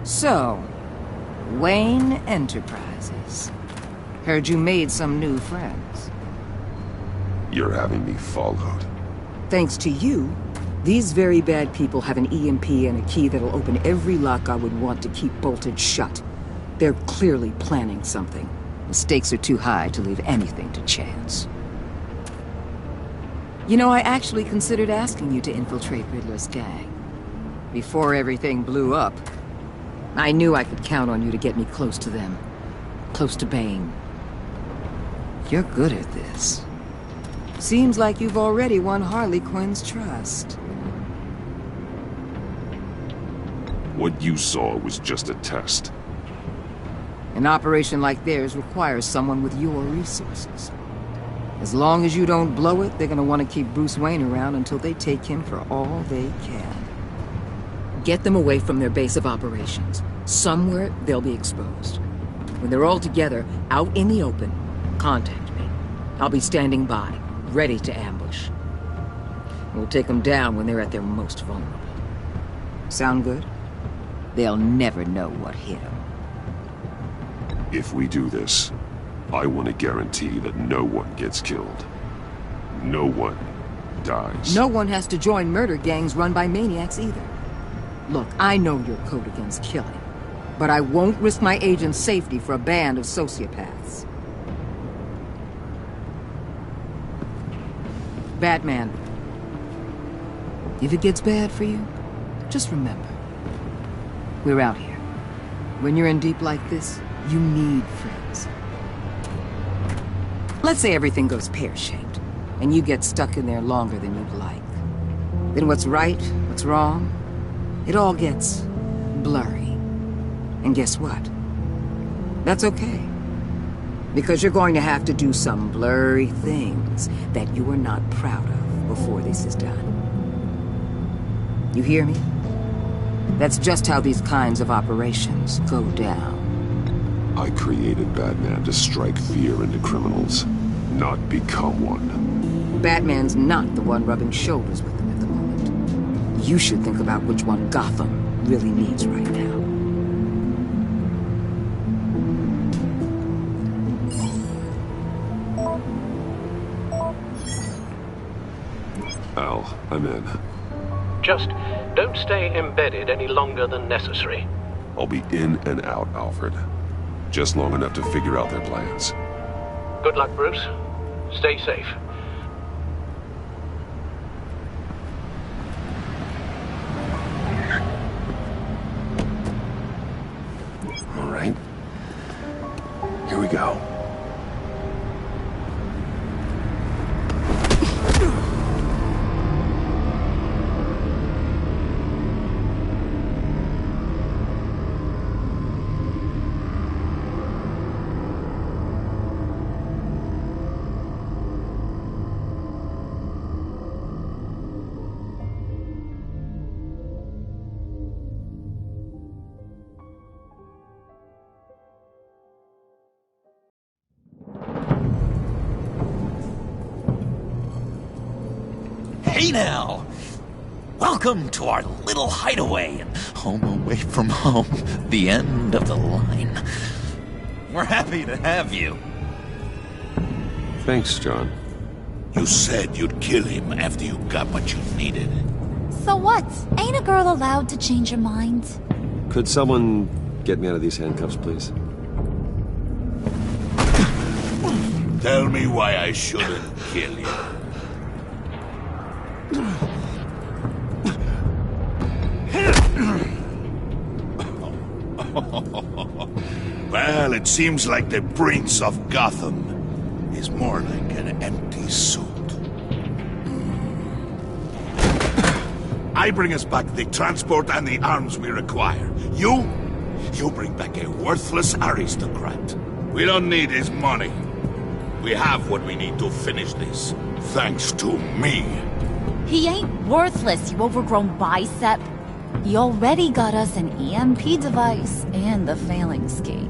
So, Wayne Enterprises. Heard you made some new friends. You're having me followed. Thanks to you, these very bad people have an EMP and a key that'll open every lock I would want to keep bolted shut. They're clearly planning something. The stakes are too high to leave anything to chance. You know, I actually considered asking you to infiltrate Riddler's gang. Before everything blew up, I knew I could count on you to get me close to them. Close to Bane. You're good at this. Seems like you've already won Harley Quinn's trust. What you saw was just a test. An operation like theirs requires someone with your resources. As long as you don't blow it, they're gonna want to keep Bruce Wayne around until they take him for all they can. Get them away from their base of operations. Somewhere they'll be exposed. When they're all together, out in the open, contact me. I'll be standing by, ready to ambush. We'll take them down when they're at their most vulnerable. Sound good? They'll never know what hit them. If we do this, I want to guarantee that no one gets killed. No one dies. No one has to join murder gangs run by maniacs either. Look, I know your code against killing, but I won't risk my agent's safety for a band of sociopaths. Batman, if it gets bad for you, just remember, we're out here. When you're in deep like this, you need friends. Let's say everything goes pear-shaped, and you get stuck in there longer than you'd like. Then what's right, what's wrong, it all gets blurry. And guess what? That's okay. Because you're going to have to do some blurry things that you are not proud of before this is done. You hear me? That's just how these kinds of operations go down. I created Batman to strike fear into criminals, not become one. Batman's not the one rubbing shoulders with them at the moment. You should think about which one Gotham really needs right now. Al, I'm in. Just don't stay embedded any longer than necessary. I'll be in and out, Alfred. Just long enough to figure out their plans. Good luck, Bruce. Stay safe. All right. Here we go. Hey now! Welcome to our little hideaway and home away from home. The end of the line. We're happy to have you. Thanks, John. You said you'd kill him after you got what you needed. So what? Ain't a girl allowed to change her mind? Could someone get me out of these handcuffs, please? Tell me why I shouldn't kill you. Well, it seems like the Prince of Gotham is more like an empty suit. I bring us back the transport and the arms we require. You bring back a worthless aristocrat. We don't need his money. We have what we need to finish this, thanks to me. He ain't worthless, you overgrown bicep. He already got us an EMP device and the phalanx key.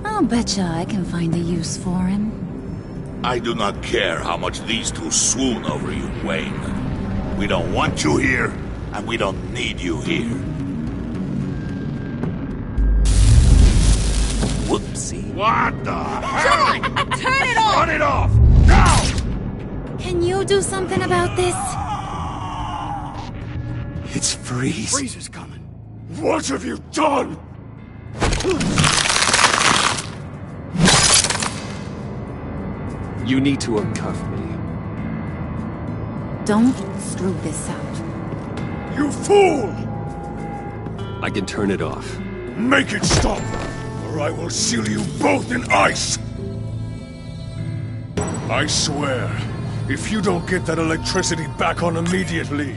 I'll betcha I can find a use for him. I do not care how much these two swoon over you, Wayne. We don't want you here, and we don't need you here. Whoopsie. What the hell? John! Turn it off! Turn it off! Now! Can you do something about this? It's Freeze. Freeze is coming. What have you done? You need to uncuff me. Don't screw this up. You fool! I can turn it off. Make it stop, or I will seal you both in ice! I swear, if you don't get that electricity back on immediately,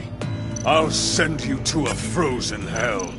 I'll send you to a frozen hell.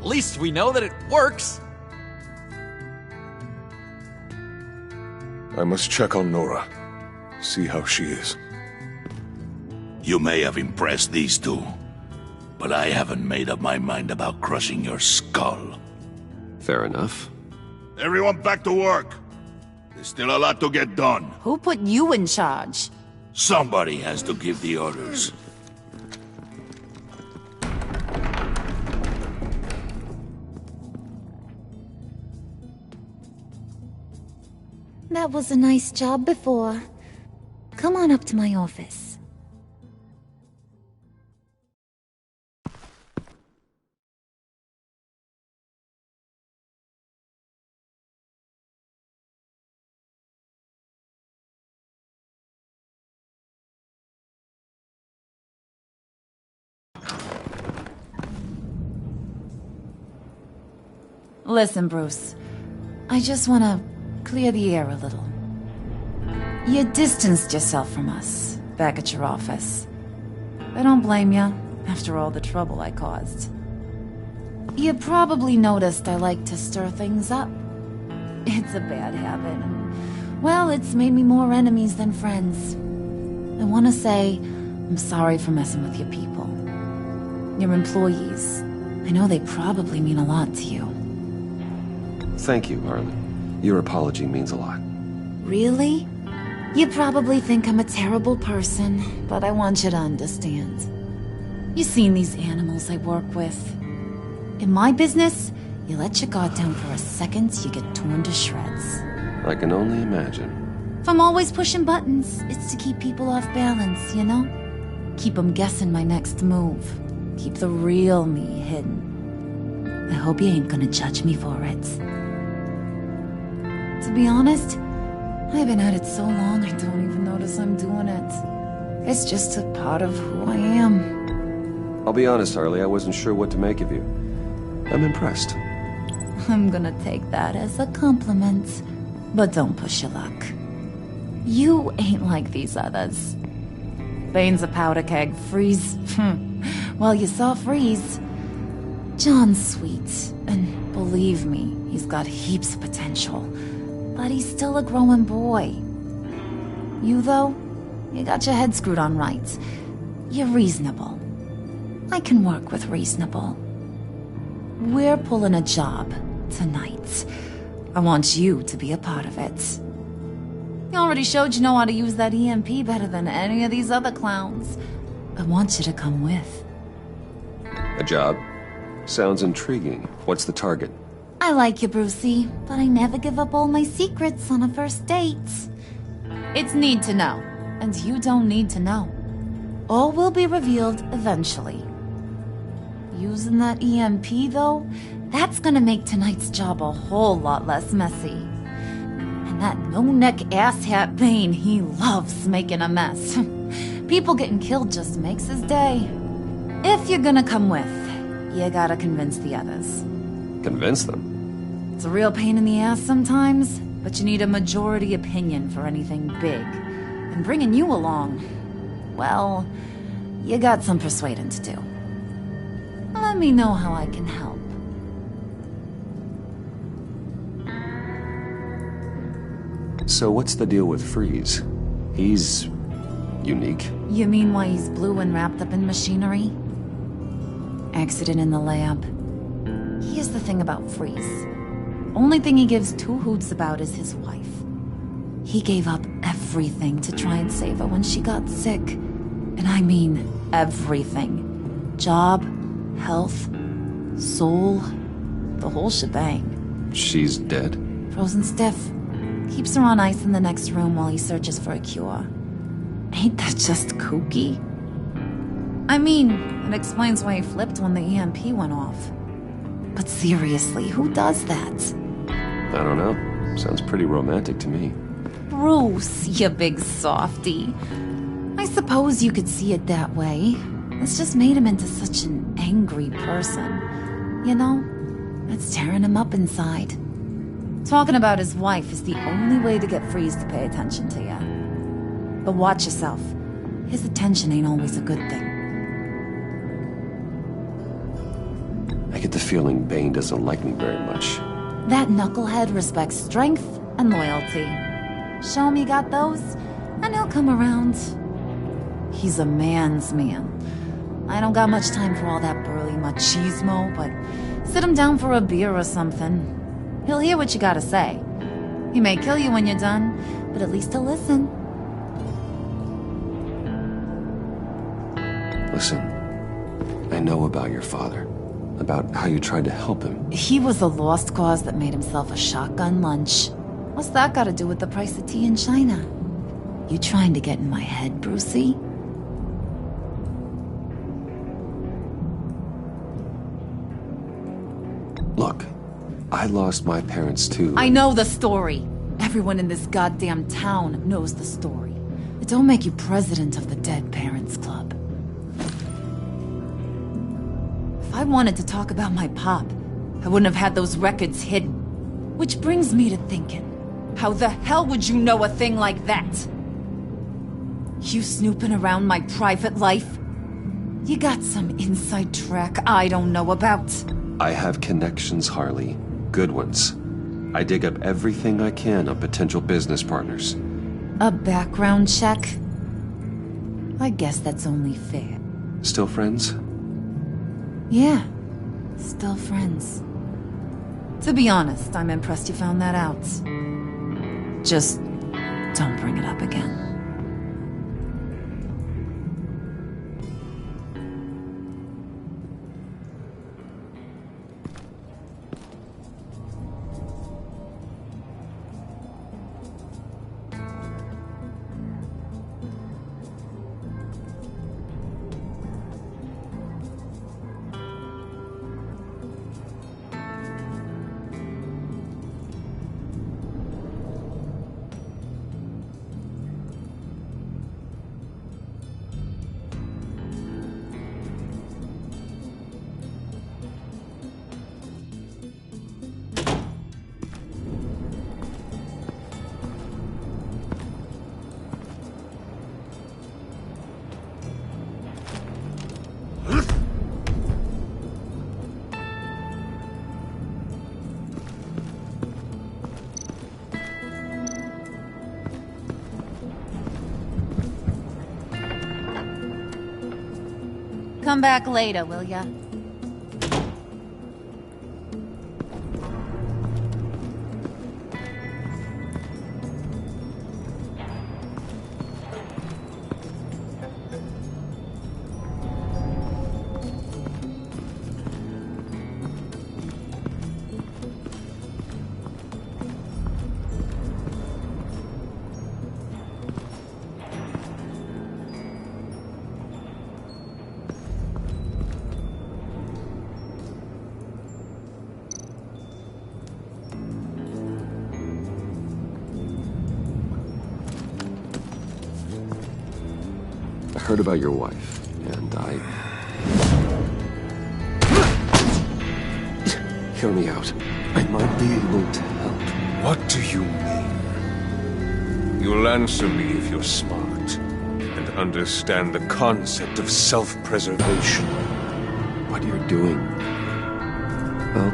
At least we know that it works. I must check on Nora. See how she is. You may have impressed these two, but I haven't made up my mind about crushing your skull. Fair enough. Everyone back to work. There's still a lot to get done. Who put you in charge? Somebody has to give the orders. That was a nice job before. Come on up to my office. Listen, Bruce. I just want to clear the air a little. You distanced yourself from us, back at your office. I don't blame you, after all the trouble I caused. You probably noticed I like to stir things up. It's a bad habit, and, well, it's made me more enemies than friends. I want to say I'm sorry for messing with your people. Your employees. I know they probably mean a lot to you. Thank you, Harley. Your apology means a lot. Really? You probably think I'm a terrible person, but I want you to understand. You've seen these animals I work with. In my business, you let your guard down for a second, you get torn to shreds. I can only imagine. If I'm always pushing buttons, it's to keep people off balance, you know? Keep them guessing my next move. Keep the real me hidden. I hope you ain't gonna judge me for it. To be honest, I've been at it so long I don't even notice I'm doing it. It's just a part of who I am. I'll be honest, Harley, I wasn't sure what to make of you. I'm impressed. I'm gonna take that as a compliment. But don't push your luck. You ain't like these others. Bane's a powder keg. Freeze. Well, you saw Freeze. John's sweet, and believe me, he's got heaps of potential. But he's still a growing boy. You, though, you got your head screwed on right. You're reasonable. I can work with reasonable. We're pulling a job tonight. I want you to be a part of it. You already showed you know how to use that EMP better than any of these other clowns. I want you to come with. A job? Sounds intriguing. What's the target? I like you, Brucey, but I never give up all my secrets on a first date. It's need to know, and you don't need to know. All will be revealed eventually. Using that EMP, though, that's gonna make tonight's job a whole lot less messy. And that no-neck asshat Bane, he loves making a mess. People getting killed just makes his day. If you're gonna come with, you gotta convince the others. Convince them? It's a real pain in the ass sometimes, but you need a majority opinion for anything big. And bringing you along, well, you got some persuading to do. Let me know how I can help. So what's the deal with Freeze? He's unique. You mean why he's blue and wrapped up in machinery? Accident in the lab. Here's the thing about Freeze. Only thing he gives two hoots about is his wife. He gave up everything to try and save her when she got sick. And I mean everything. Job, health, soul, the whole shebang. She's dead? Frozen stiff. Keeps her on ice in the next room while he searches for a cure. Ain't that just kooky? I mean, it explains why he flipped when the EMP went off. But seriously, who does that? I don't know. Sounds pretty romantic to me. Bruce, you big softy. I suppose you could see it that way. It's just made him into such an angry person. You know, it's tearing him up inside. Talking about his wife is the only way to get Freeze to pay attention to you. But watch yourself. His attention ain't always a good thing. I get the feeling Bane doesn't like me very much. That knucklehead respects strength and loyalty. Show him you got those, and he'll come around. He's a man's man. I don't got much time for all that burly machismo, but sit him down for a beer or something. He'll hear what you gotta say. He may kill you when you're done, but at least he'll listen. Listen, I know about your father. About how you tried to help him. He was a lost cause that made himself a shotgun lunch. What's that got to do with the price of tea in China? You trying to get in my head, Brucey? Look, I lost my parents too. I know the story. Everyone in this goddamn town knows the story. It don't make you president of the Dead Parents Club. If I wanted to talk about my pop, I wouldn't have had those records hidden. Which brings me to thinking, how the hell would you know a thing like that? You snooping around my private life? You got some inside track I don't know about. I have connections, Harley. Good ones. I dig up everything I can on potential business partners. A background check? I guess that's only fair. Still friends? Yeah, still friends. To be honest, I'm impressed you found that out. Just don't bring it up again. Come back later, will ya? I heard about your wife, and Hear me out. I might be able to help. What do you mean? You'll answer me if you're smart, and understand the concept of self-preservation. What you're doing... well,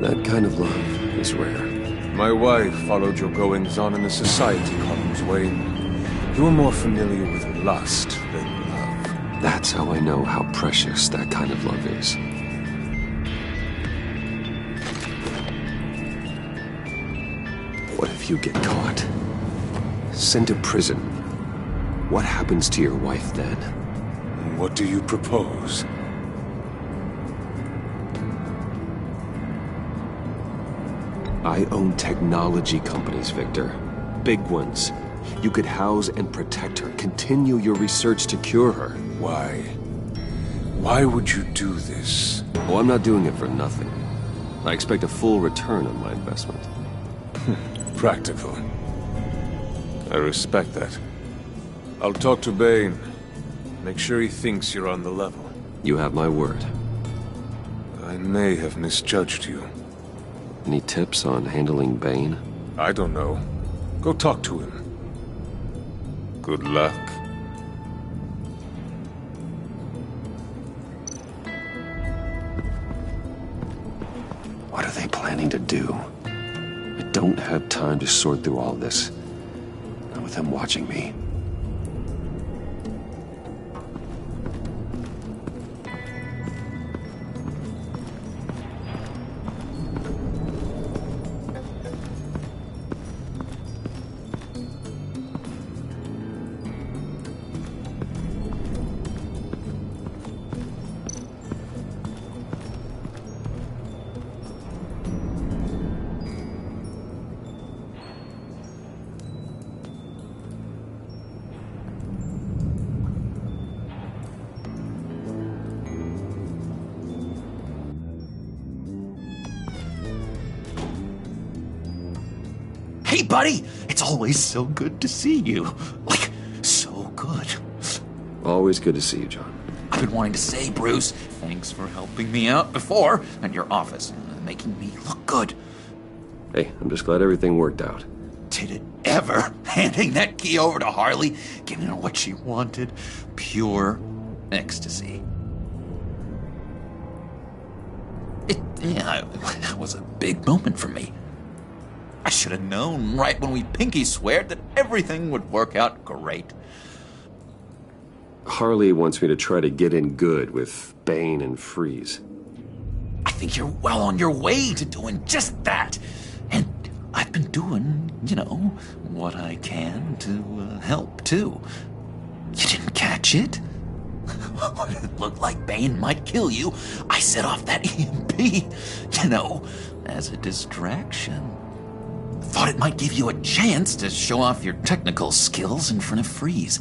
that kind of love is rare. My wife followed your goings-on in the society columns, Wayne. You're more familiar with lust than love. That's how I know how precious that kind of love is. What if you get caught? Sent to prison? What happens to your wife then? What do you propose? I own technology companies, Victor. Big ones. You could house and protect her, continue your research to cure her. Why? Why would you do this? Oh, I'm not doing it for nothing. I expect a full return on my investment. Practical. I respect that. I'll talk to Bane. Make sure he thinks you're on the level. You have my word. I may have misjudged you. Any tips on handling Bane? I don't know. Go talk to him. Good luck. What are they planning to do? I don't have time to sort through all this. Not with them watching me. Hey, buddy! It's always so good to see you. Like, so good. Always good to see you, John. I've been wanting to say, Bruce, thanks for helping me out before at your office, making me look good. Hey, I'm just glad everything worked out. Did it ever? Handing that key over to Harley, giving her what she wanted. Pure ecstasy. It was a big moment for me. I should have known right when we pinky sweared that everything would work out great. Harley wants me to try to get in good with Bane and Freeze. I think you're well on your way to doing just that. And I've been doing, what I can to help, too. You didn't catch it? It looked like Bane might kill you. I set off that EMP, as a distraction. Thought it might give you a chance to show off your technical skills in front of Freeze.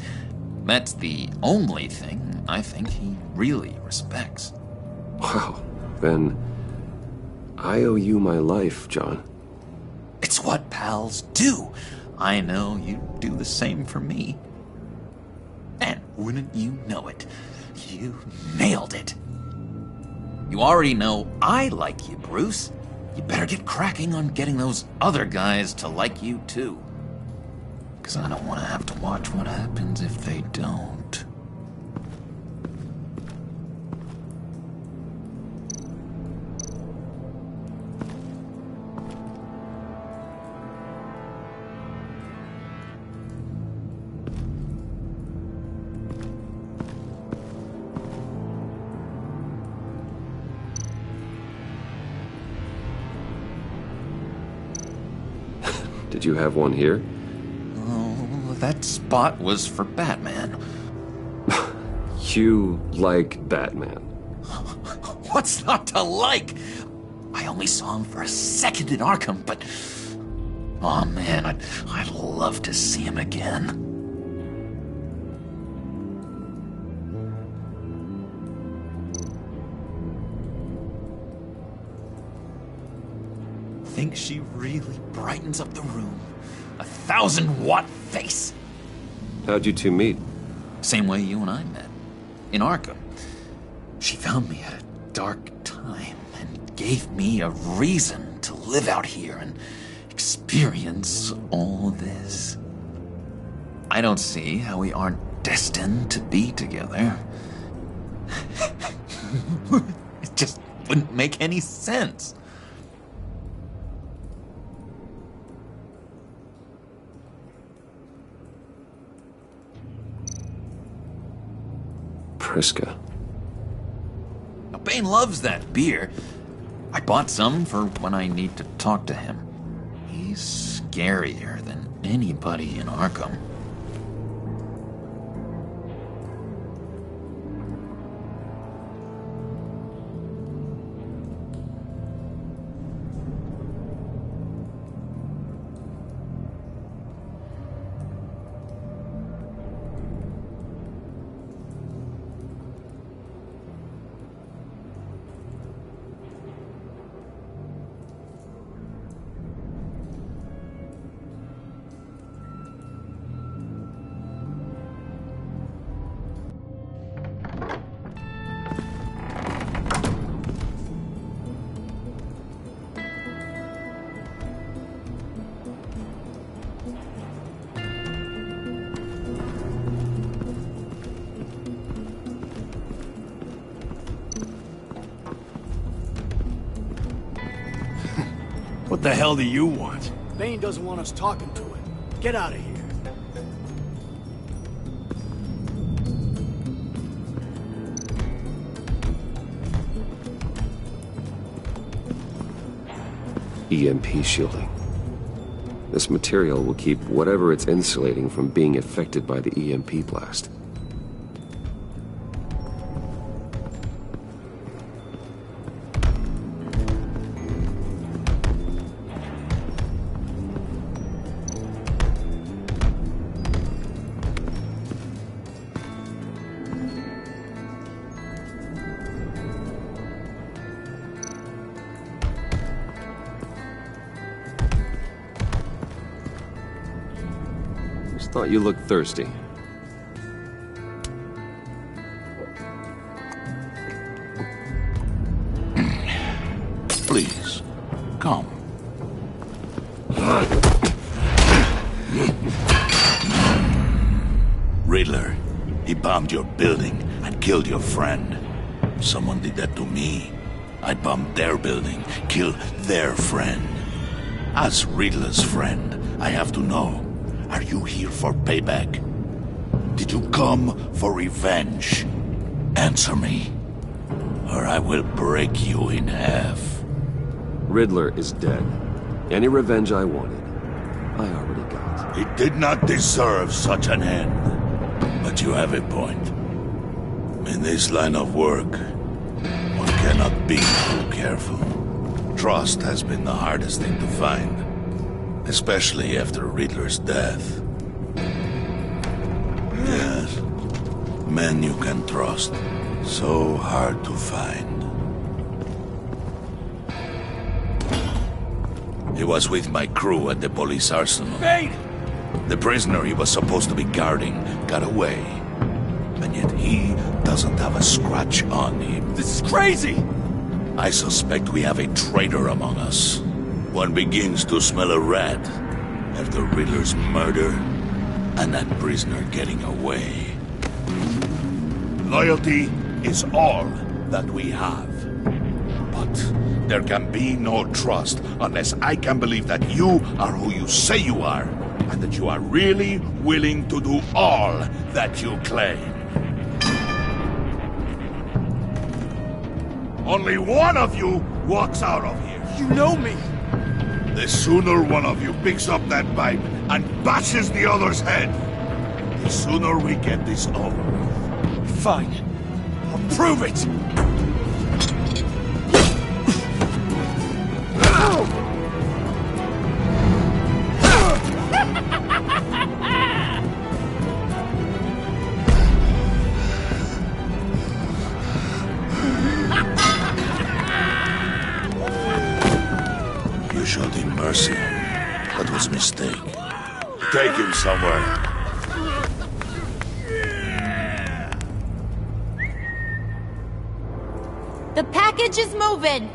That's the only thing I think he really respects. Wow, then I owe you my life, John. It's what pals do. I know you do the same for me. And wouldn't you know it, you nailed it. You already know I like you, Bruce. You better get cracking on getting those other guys to like you, too. Because I don't want to have to watch what happens if they don't. Did you have one here? Oh, that spot was for Batman. You like Batman? What's not to like? I only saw him for a second in Arkham, but... oh man, I'd love to see him again. Think she really brightens up the room. 1,000-watt face. How'd you two meet? Same way you and I met. In Arkham. She found me at a dark time and gave me a reason to live out here and experience all this. I don't see how we aren't destined to be together. It just wouldn't make any sense. Priska. Now, Bane loves that beer. I bought some for when I need to talk to him. He's scarier than anybody in Arkham. What the hell do you want? Bane doesn't want us talking to him. Get out of here. EMP shielding. This material will keep whatever it's insulating from being affected by the EMP blast. Thought you looked thirsty. Please, come. Riddler, he bombed your building and killed your friend. Someone did that to me. I bombed their building, killed their friend. As Riddler's friend, I have to know, are you here for payback? Did you come for revenge? Answer me, or I will break you in half. Riddler is dead. Any revenge I wanted, I already got. He did not deserve such an end. But you have a point. In this line of work, one cannot be too careful. Trust has been the hardest thing to find, especially after Riddler's death. Yes, men you can trust, so hard to find. He was with my crew at the police arsenal. Bane! The prisoner he was supposed to be guarding got away. And yet he doesn't have a scratch on him. This is crazy! I suspect we have a traitor among us. One begins to smell a rat after Riddler's murder and that prisoner getting away. Loyalty is all that we have. But there can be no trust unless I can believe that you are who you say you are, and that you are really willing to do all that you claim. Only one of you walks out of here. You know me. The sooner one of you picks up that pipe and bashes the other's head, the sooner we get this over with. Fine. I'll prove it. You showed him mercy. That was a mistake. Take him somewhere. The package is moving!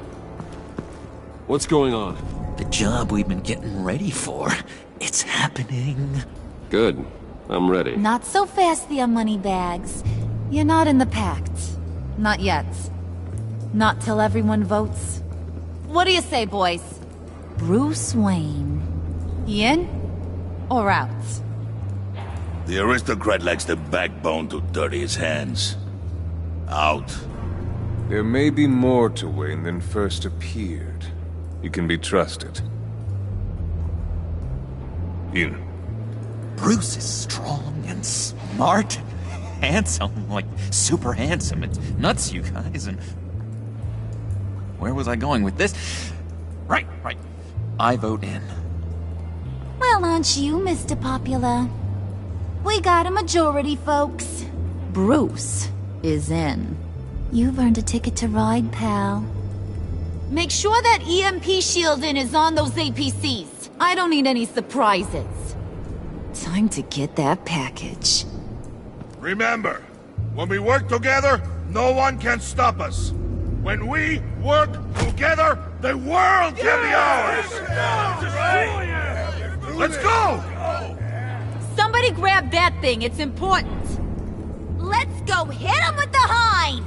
What's going on? The job we've been getting ready for. It's happening. Good. I'm ready. Not so fast, the Moneybags. You're not in the pact. Not yet. Not till everyone votes. What do you say, boys? Bruce Wayne. In or out? The aristocrat lacks the backbone to dirty his hands. Out. There may be more to Wayne than first appeared. You can be trusted. In. Bruce is strong and smart, handsome, like super handsome. It's nuts, you guys, and... Where was I going with this? Right. I vote in. Well, aren't you, Mr. Popular? We got a majority, folks. Bruce is in. You've earned a ticket to ride, pal. Make sure that EMP shielding is on those APCs. I don't need any surprises. Time to get that package. Remember, when we work together, no one can stop us. When we work together, the world can be ours! Let's go! Somebody grab that thing, it's important. Let's go hit him with the hind!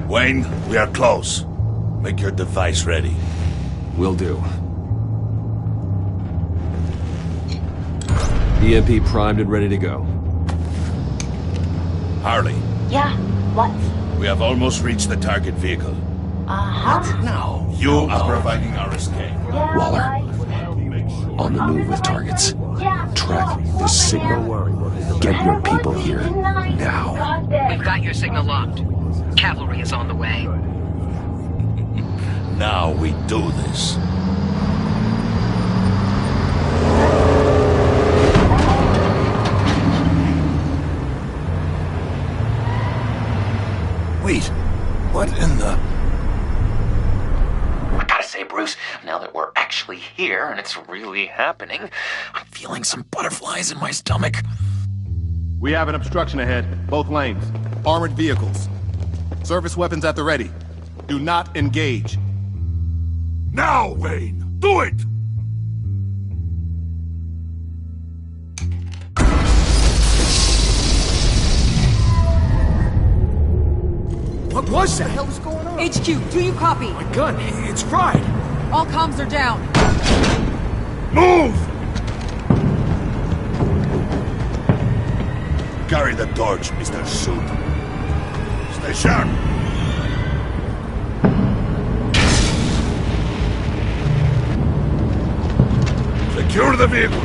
Wayne, we are close. Make your device ready. Will do. EMP primed and ready to go. Harley, Yeah, what? we have almost reached the target vehicle. Uh-huh. Now, you are providing our escape. Waller, on the move with targets. Track the signal. Get your people here, now. We've got your signal locked. Cavalry is on the way. Now we do this. Wait, what in the... I gotta say, Bruce, now that we're actually here and it's really happening, I'm feeling some butterflies in my stomach. We have an obstruction ahead, both lanes. Armored vehicles. Service weapons at the ready. Do not engage. Now, Wayne! Do it! What was that? What the hell was going on? HQ, do you copy? My gun, it's fried. All comms are down. Move! Carry the torch, Mr. Suit. Stay sharp. Secure the vehicle.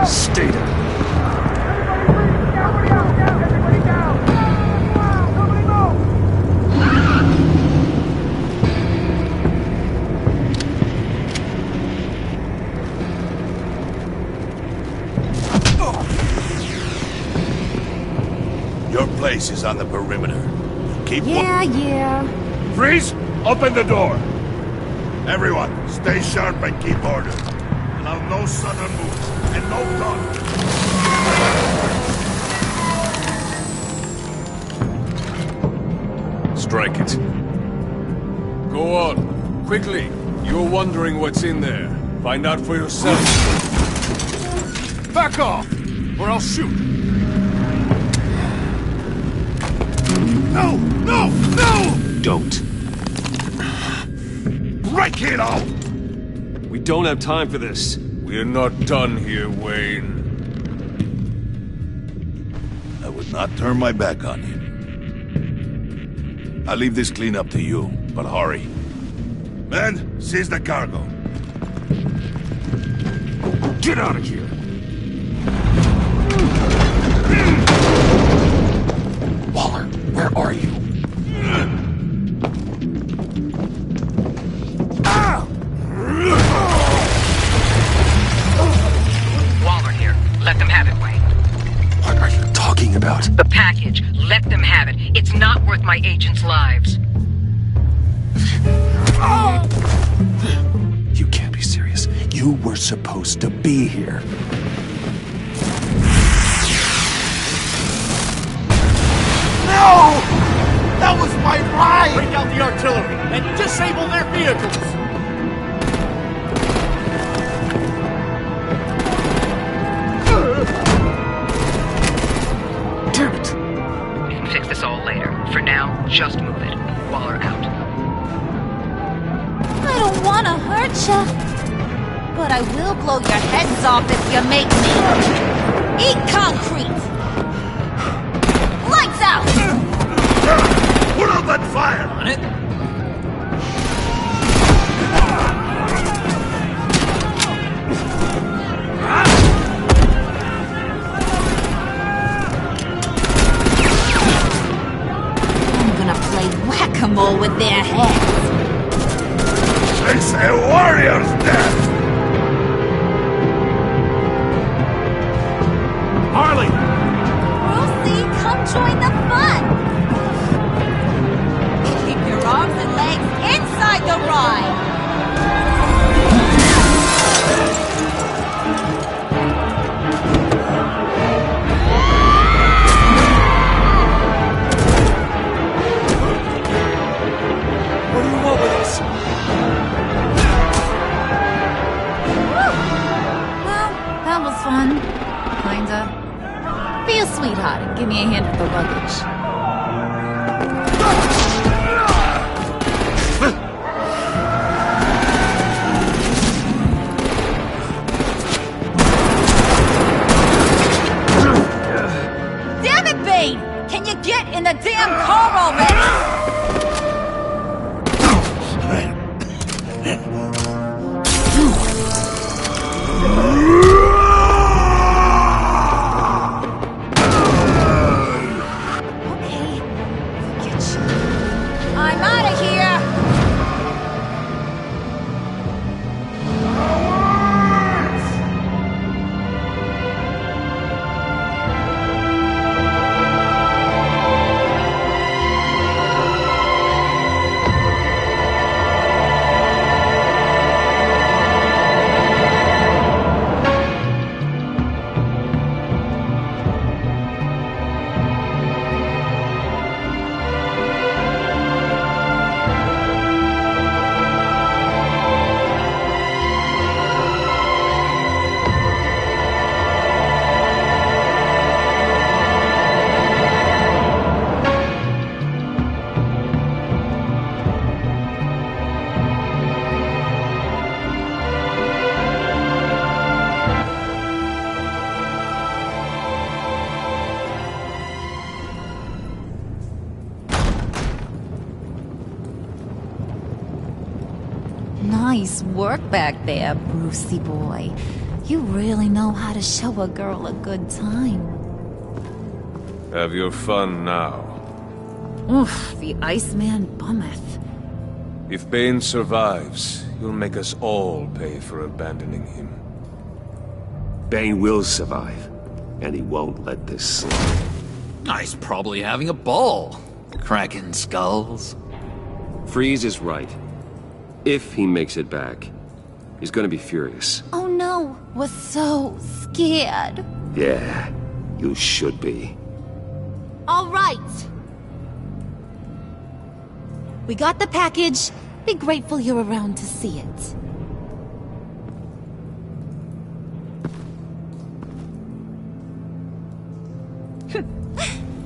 Stay down. Your place is on the perimeter. Keep Yeah. Freeze! Open the door! Everyone, stay sharp and keep order. Allow no sudden moves and no talk. Strike it. Go on. Quickly. You're wondering what's in there. Find out for yourself. Back off, or I'll shoot. No! No! No! Don't. Break it off! We don't have time for this. We're not done here, Wayne. I would not turn my back on you. I'll leave this cleanup to you, but hurry. Men, seize the cargo. Get out of here! Waller, where are you? Waller here. Let them have it, Wayne. What are you talking about? The package. Let them have it. It's not worth my agents' lives. You can't be serious. You were supposed to be here. No! That was my ride! Break out the artillery and disable their vehicles! Damn it! We can fix this all later. For now, just move it. Waller out. I don't want to hurt ya, but I will blow your heads off if you make me. Eat concrete! Lights out! Put out that fire! On it? I'm gonna play whack-a-mole with their heads. It's a warrior's death! Harley! Brucey, come join the fun! Keep your arms and legs inside the ride! What do you want with us? Well, that was fun. Kinda. Be a sweetheart and give me a hand with the luggage. car already! I'm out of here! Nice work back there, Brucey boy. You really know how to show a girl a good time. Have your fun now. Oof, the Iceman bummeth. If Bane survives, he'll make us all pay for abandoning him. Bane will survive, and he won't let this slide. He's probably having a ball, cracking skulls. Freeze is right. If he makes it back, he's gonna be furious. Oh no, we're so scared. Yeah, you should be. All right. We got the package. Be grateful you're around to see it.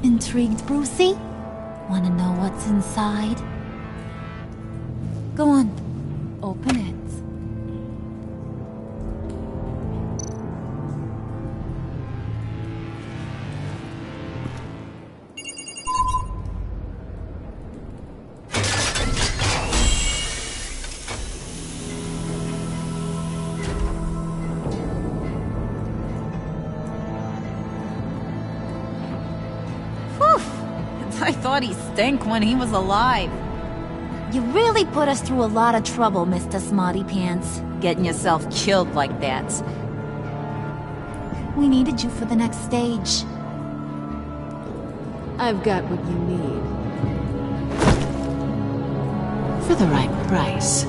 Intrigued, Brucey? Wanna know what's inside? Go on, open it. I thought he stank when he was alive. You really put us through a lot of trouble, Mr. Smarty Pants. Getting yourself killed like that. We needed you for the next stage. I've got what you need. For the right price.